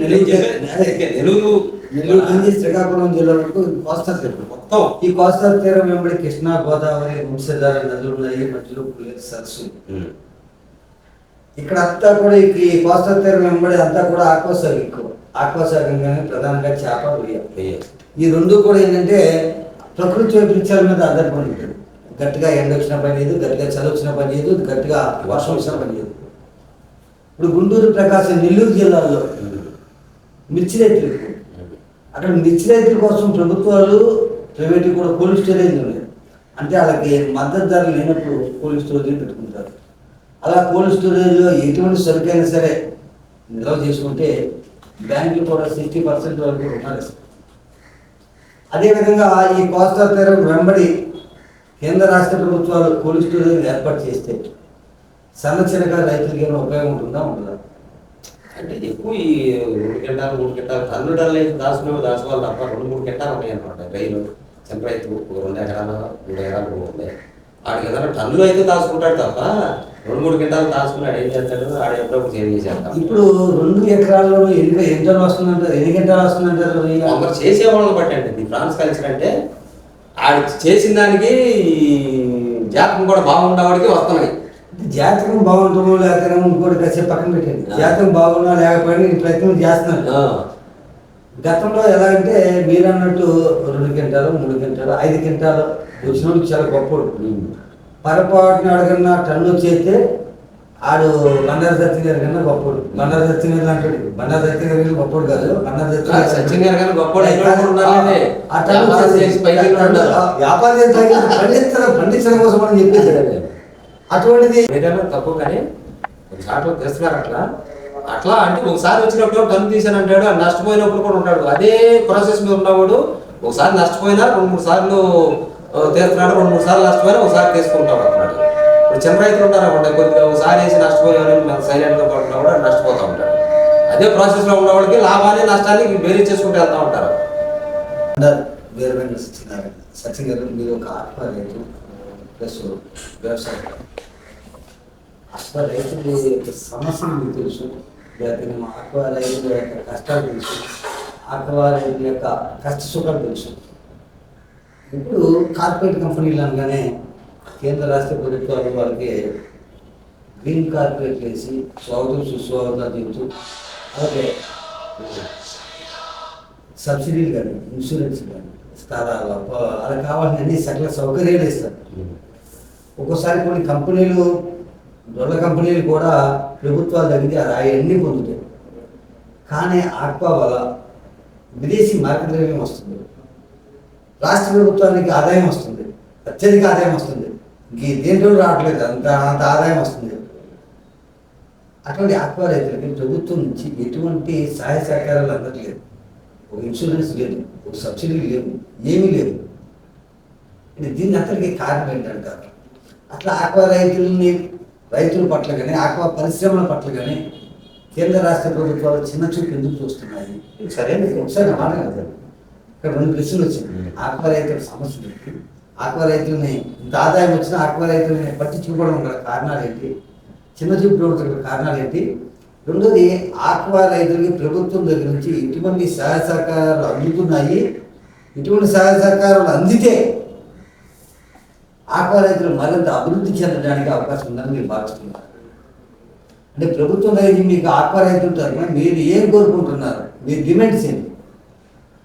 నెల్లూరు శ్రీకాకుళం జిల్లా వరకు కోస్తా తీరం మొత్తం. ఈ కోస్తా తీరం వెంబడి కృష్ణా, గోదావరి, వంశధార నదులు ఉన్నాయి, మధ్యలో సరస్సు. ఇక్కడ అంతా కూడా ఈ కోస్తా తీరం వెంబడి అంతా కూడా ఆక్వాసాగర్ ఎక్కువ. ఆక్వాసాగంగానే ప్రధానంగా చేప, రొయ్య. ఈ రెండు కూడా ఏంటంటే ప్రకృతి వైపరీత్యాల మీద ఆధారపడి ఉంటుంది. గట్టిగా ఎండ వచ్చిన పని లేదు, గట్టిగా చలి వచ్చిన పని లేదు, గట్టిగా వర్షం వచ్చిన పని లేదు. ఇప్పుడు గుంటూరు, ప్రకాశం, నెల్లూరు జిల్లాల్లో మిర్చి రైతులు, అక్కడ మిర్చి రైతుల కోసం ప్రభుత్వాలు ప్రైవేట్ కూడా కోల్డ్ స్టోరేజ్ ఉన్నాయి. అంటే వాళ్ళకి మద్దతు ధర లేనప్పుడు కోల్డ్ స్టోరేజ్ పెట్టుకుంటారు. అలా కోల్డ్ స్టోరేజ్లో ఎటువంటి సరుకైనా సరే నిల్వ చేసుకుంటే బ్యాంకులు కూడా 60% వరకు రుణాలు ఇస్తారు. అదేవిధంగా ఈ కోస్తా తీరం వెంబడి కేంద్ర రాష్ట్ర ప్రభుత్వాలు కోల్డ్ స్టోరేజ్ ఏర్పాటు చేస్తే సన్న చిన్నకారు రైతులకి ఏమైనా ఉపయోగం ఉంటుందా, ఉండదా? అంటే ఎక్కువ ఈ 2 గంటలు 3 గంటలు టన్నులు అయితే దాచుకోవాలి తప్ప 2-3 గంటలు ఉన్నాయి అనమాట. రైలు చిన్న రైతు 2 ఎకరాలు 3 ఎకరాలు ఉన్నాయి, ఆడికి ఏదైనా టన్నులు అయితే దాచుకుంటాడు తప్ప 2-3 గంటలు దాచుకున్నాడు ఏం చేస్తాడు? ఆడ ఎప్పుడప్పుడు చేంజ్ చేస్తాడు. ఇప్పుడు 2 ఎకరాల్లో ఎన్ని గంటలు వస్తుందంటారు, ఎన్ని గంటలు వస్తుందంటారు? కొందరు చేసేవాళ్ళని బట్టి అండి. ఈ ఫ్రాన్స్ కల్చర్ అంటే ఆడి చేసిన దానికి జాతకం కూడా బాగుండేవాడికి వస్తున్నాయి. జాతకం బాగుంటుందో లేకపోతే ఇంకోటి కాసేపు పక్కన పెట్టండి. జాతకం బాగున్నా లేకపోయినా ఈ ప్రయత్నం చేస్తున్నాను. గతంలో ఎలా అంటే మీరు అన్నట్టు 2 గంటలు 3 గంటలు 5 గంటలు వచ్చినోడు చాలా గొప్పడు. పొరపాటున అడగన్నా టన్ను చేస్తే ఆడు బండారు సత్యం గారి కన్నా గొప్పడు. బండారు సత్యం గారు అంటాడు, బండారు సత్యం గారి గొప్పడు కాదు, బండారు సత్యం గారు కానీ గొప్పడు. వ్యాపారం పండించడం కోసం అని చెప్పేసాడు. అటువంటిది ఏదైనా తప్పు కానీ చాట్లో తెస్తున్నారు అట్లా అట్లా అంటే ఒకసారి వచ్చినప్పుడు టన్ను తీసాను అంటాడు, నష్టపోయినప్పుడు కూడా ఉంటాడు. అదే ప్రాసెస్ మీద ఉన్నవాడు ఒకసారి నష్టపోయినా 2-3 సార్లు తీస్తున్నాడు, 2-3 సార్లు నష్టపోయినా ఒకసారి తీసుకుంటాడు అంటున్నాడు. ఇప్పుడు చిన్న రైతులు ఉంటారు అన్నమాట, కొద్దిగా ఒకసారి వేసి నష్టపోయామని సైలెంట్గా పడుతున్నా కూడా నష్టపోతూ ఉంటాడు. అదే ప్రాసెస్లో ఉన్నవాడికి లాభాన్ని నష్టాన్ని బేరీ చేసుకుంటూ వెళ్తూ ఉంటారు. సచిన్ గారు మీరు ఒక ఆత్మ రైతు ప్లస్ వ్యవసాయం, ఆత్మ రైతుల యొక్క సమస్యలు మీకు తెలుసు, లేకపోతే ఆత్మ రైతుల యొక్క కష్టాలు తెలుసు, ఆత్మ రైతుల యొక్క కష్ట సుఖాలు తెలుసు. ఇప్పుడు కార్పొరేట్ కంపెనీలు అనగానే కేంద్ర రాష్ట్ర ప్రభుత్వాలు వాళ్ళకి గ్రీన్ కార్పొరేట్ వేసి స్వాగతం సుస్వాగతం చెబుతూ అలాగే సబ్సిడీలు కానీ ఇన్సూరెన్స్ కానీ స్థలాలు అలా కావాలని అన్ని సకల సౌకర్యాలు ఇస్తారు. ఒక్కోసారి కొన్ని కంపెనీలు దొంగ కంపెనీలు కూడా ప్రభుత్వాల దగ్గర అవన్నీ పొందుతాయి. కానీ ఆక్వా వల్ల విదేశీ మార్కెట్ ద్రవ్యం వస్తుంది, రాష్ట్ర ప్రభుత్వానికి ఆదాయం వస్తుంది, అత్యధిక ఆదాయం వస్తుంది. దేంట్లో రావట్లేదు, అంత ఆదాయం వస్తుంది. అటువంటి ఆక్వా రైతులకి ప్రభుత్వం నుంచి ఎటువంటి సహాయ సహకారాలు అందట్లేదు. ఒక ఇన్సూరెన్స్ లేదు, ఒక సబ్సిడీ లేవు, ఏమీ లేవు. దీన్ని అంతటికీ కారణం ఏంటంటారు? అట్లా ఆక్వా రైతుల పట్ల కానీ ఆక్వా పరిశ్రమల పట్ల కానీ కేంద్ర రాష్ట్ర ప్రభుత్వాలు చిన్న చూపు ఎందుకు చూస్తున్నాయి? సరే, ఒకసారి మాట కదా, ఇక్కడ 2 ప్రశ్నలు వచ్చింది. ఆక్వా రైతుల సమస్యలు ఏంటి, ఆక్వా రైతులని ఇంత ఆదాయం వచ్చినా ఆక్వా రైతులని పట్టించుకోవడం గల కారణాలు ఏంటి, చిన్న చూపు ప్రభుత్వం కారణాలు ఏంటి? రెండోది, ఆక్వా రైతులకి ప్రభుత్వం దగ్గర నుంచి ఇటువంటి సహాయ సహకారాలు అందుతున్నాయి. ఇటువంటి సహాయ సహకారాలు అందితే ఆక్వా రైతులు మరింత అభివృద్ధి చెందడానికి అవకాశం ఉందని మీరు భావిస్తున్నారు. అంటే ప్రభుత్వం రైతు మీకు ఆక్వా రైతుల తరఫున మీరు ఏం కోరుకుంటున్నారు? మీ డిమాండ్స్ ఏంటి?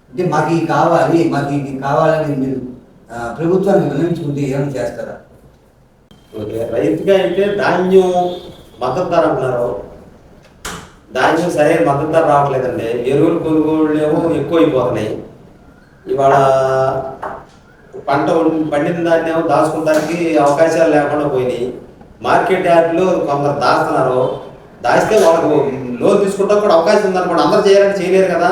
అంటే మాకు ఇది కావాలి, మాకు ఇది కావాలని మీరు ప్రభుత్వాన్ని విన్నవించుకుంటే ఏమైనా చేస్తారా? ఓకే, రైతుగా అయితే ధాన్యం మద్దతు ధర అంటున్నారు. ధాన్యం సరైన మద్దతు ధర రావట్లేదండి. ఎరువులు కొనుగోళ్ళు ఏమో ఎక్కువ అయిపోతున్నాయి. ఇవాళ పంట పండిన దాన్ని ఏమో దాచుకోవడానికి అవకాశాలు లేకుండా పోయినాయి. మార్కెట్ యార్డ్లో కొందరు దాస్తున్నారు. దాస్తే వాళ్ళకు లోన్ తీసుకుంటా కూడా అవకాశం ఉందనుకోండి. అందరూ చేయాలంటే చేయలేరు కదా.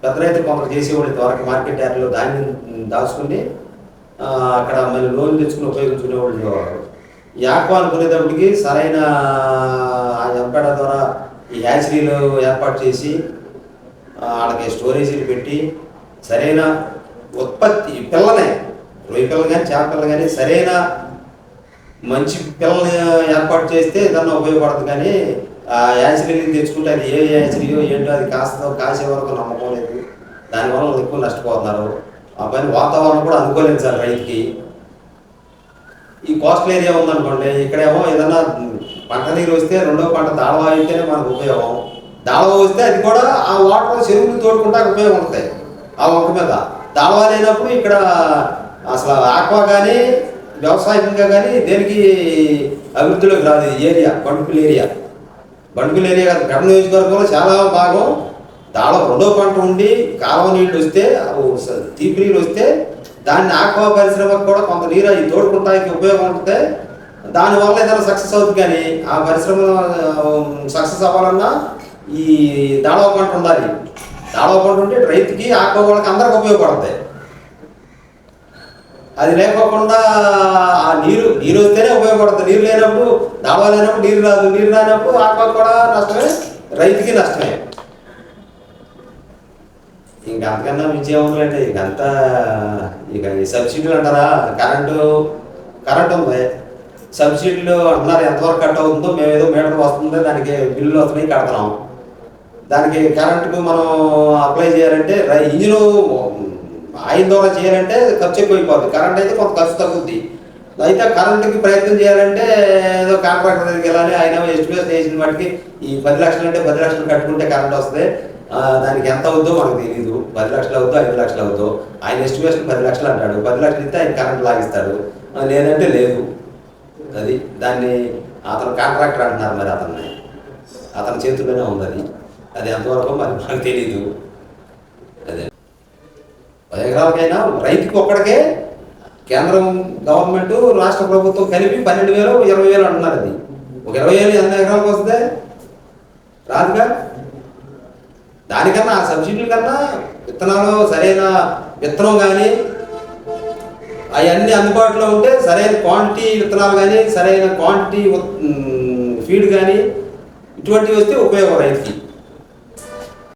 పెద్ద రైతులు కొందరు చేసేవాళ్ళు ఇంతవరకు మార్కెట్ యార్డ్లో ధాన్యం దాచుకుని అక్కడ మళ్ళీ లోన్ తెచ్చుకుని ఉపయోగించుకునేవాళ్ళు. ఈ ఆక్వా అనుకునేటప్పటికి సరైన ఎంపేడ ద్వారా ఈ హ్యాచరీలు ఏర్పాటు చేసి వాళ్ళకి స్టోరేజీలు పెట్టి సరైన ఉత్పత్తి పిల్లలే రొయ్య పిల్లలు కానీ చేప పిల్లలు కానీ సరైన మంచి పిల్లల్ని ఏర్పాటు చేస్తే ఏదన్నా ఉపయోగపడుతుంది. కానీ ఆ యాచరీలు తెచ్చుకుంటే అది ఏ యాచరీయో ఏంటో అది కాసే వరకు నమ్మకం లేదు. దానివల్ల ఎక్కువ నష్టపోతున్నారు. ఆ పైన వాతావరణం కూడా అనుకూలించాలి రైతుకి. ఈ కోస్టల్ ఏరియా ఉందనుకోండి, ఇక్కడేమో ఏదన్నా పంట నీరు వస్తే రెండో పంట దాళవ అయితేనే మనకు ఉపయోగం. దాళవ వస్తే అది కూడా ఆ వాటర్ చెరువులు తోడుకుంటా ఉపయోగం ఉంటాయి. ఆ వంక మీద దాళవ లేనప్పుడు ఇక్కడ అసలు ఆక్వా కానీ వ్యవసాయంగా కానీ దేనికి అభివృద్ధిలోకి రాదు. ఏరియా బండుపుల్ ఏరియా గడ నియోజకవర్గంలో చాలా భాగం దాళవ రెండో పంట ఉండి కాలువ నీళ్ళు వస్తే తీపి నీళ్ళు వస్తే దాన్ని ఆక్వా పరిశ్రమకు కూడా కొంత నీరు అవి తోడుకుంటానికి ఉపయోగం ఉంటుంది. దానివల్ల ఏదైనా సక్సెస్ అవుతుంది. కానీ ఆ పరిశ్రమ సక్సెస్ అవ్వాలన్నా ఈ దాళవ పంట ఉండాలి. దాళవ పంట ఉంటే రైతుకి ఆక్వా వాళ్ళకి అందరికి ఉపయోగపడుతుంది. అది లేకోకుండా ఆ నీరు వస్తేనే ఉపయోగపడుతుంది. నీరు లేనప్పుడు దాళవ లేనప్పుడు నీరు రాదు. నీరు రానప్పుడు ఆక్వా కూడా నష్టమే, రైతుకి నష్టమే. ఇంకా అంతకన్నా మించేమవుతుందంటే ఇంకంతా ఇక ఈ సబ్సిడీలు అంటారా, కరెంట్ ఉంది. సబ్సిడీలు అంటున్నారు, ఎంతవరకు కట్ అవుతుందో మేము ఏదో మీటర్ వస్తుందో దానికి బిల్లులు వస్తున్నాయి కడతాం. దానికి కరెంటుకు మనం అప్లై చేయాలంటే ఇంజిన్ ఆయిల్ ద్వారా చేయాలంటే ఖర్చు ఎక్కువైపోతుంది. కరెంట్ అయితే కొంత ఖర్చు తగ్గుద్ది. అయితే కరెంటుకి ప్రయత్నం చేయాలంటే ఏదో కాంట్రాక్టర్ దగ్గరికి వెళ్ళాలి. ఆయన ఎస్టిమేషన్ వేసిన వాటికి ఈ 10 లక్షలు అంటే 10 లక్షలు కట్టుకుంటే కరెంట్ వస్తుంది. దానికి ఎంత అవుద్దో మనకు తెలియదు. 10 లక్షలు అవుద్దో 5 లక్షలు అవుద్దో. ఆయన ఎస్టిమేషన్ 10 లక్షలు అంటాడు. 10 లక్షలు ఇస్తే ఆయన కరెంట్ లాగిస్తాడు. లేదంటే లేదు. అది దాన్ని అతను కాంట్రాక్టర్ అంటున్నారు. మరి అతని చేతుల్లోనే ఉంది. అది ఎంతవరకు మరి మనకు తెలియదు. అదే 10 ఎకరాలకైనా రైతుకి ఒక్కడికే కేంద్రం గవర్నమెంట్ రాష్ట్ర ప్రభుత్వం కలిపి 12,000 20,000 అంటున్నారు. అది ఒక 20,000 ఎంత ఎకరాలకు వస్తే రాదుగా. దానికన్నా ఆ సబ్సిడీల కన్నా విత్తనాలు సరైన విత్తనం కానీ అవన్నీ అందుబాటులో ఉంటే సరైన క్వాంటిటీ విత్తనాలు కానీ సరైన క్వాంటిటీ ఫీడ్ కానీ ఇటువంటివి వస్తే ఉపయోగం రైతుకి.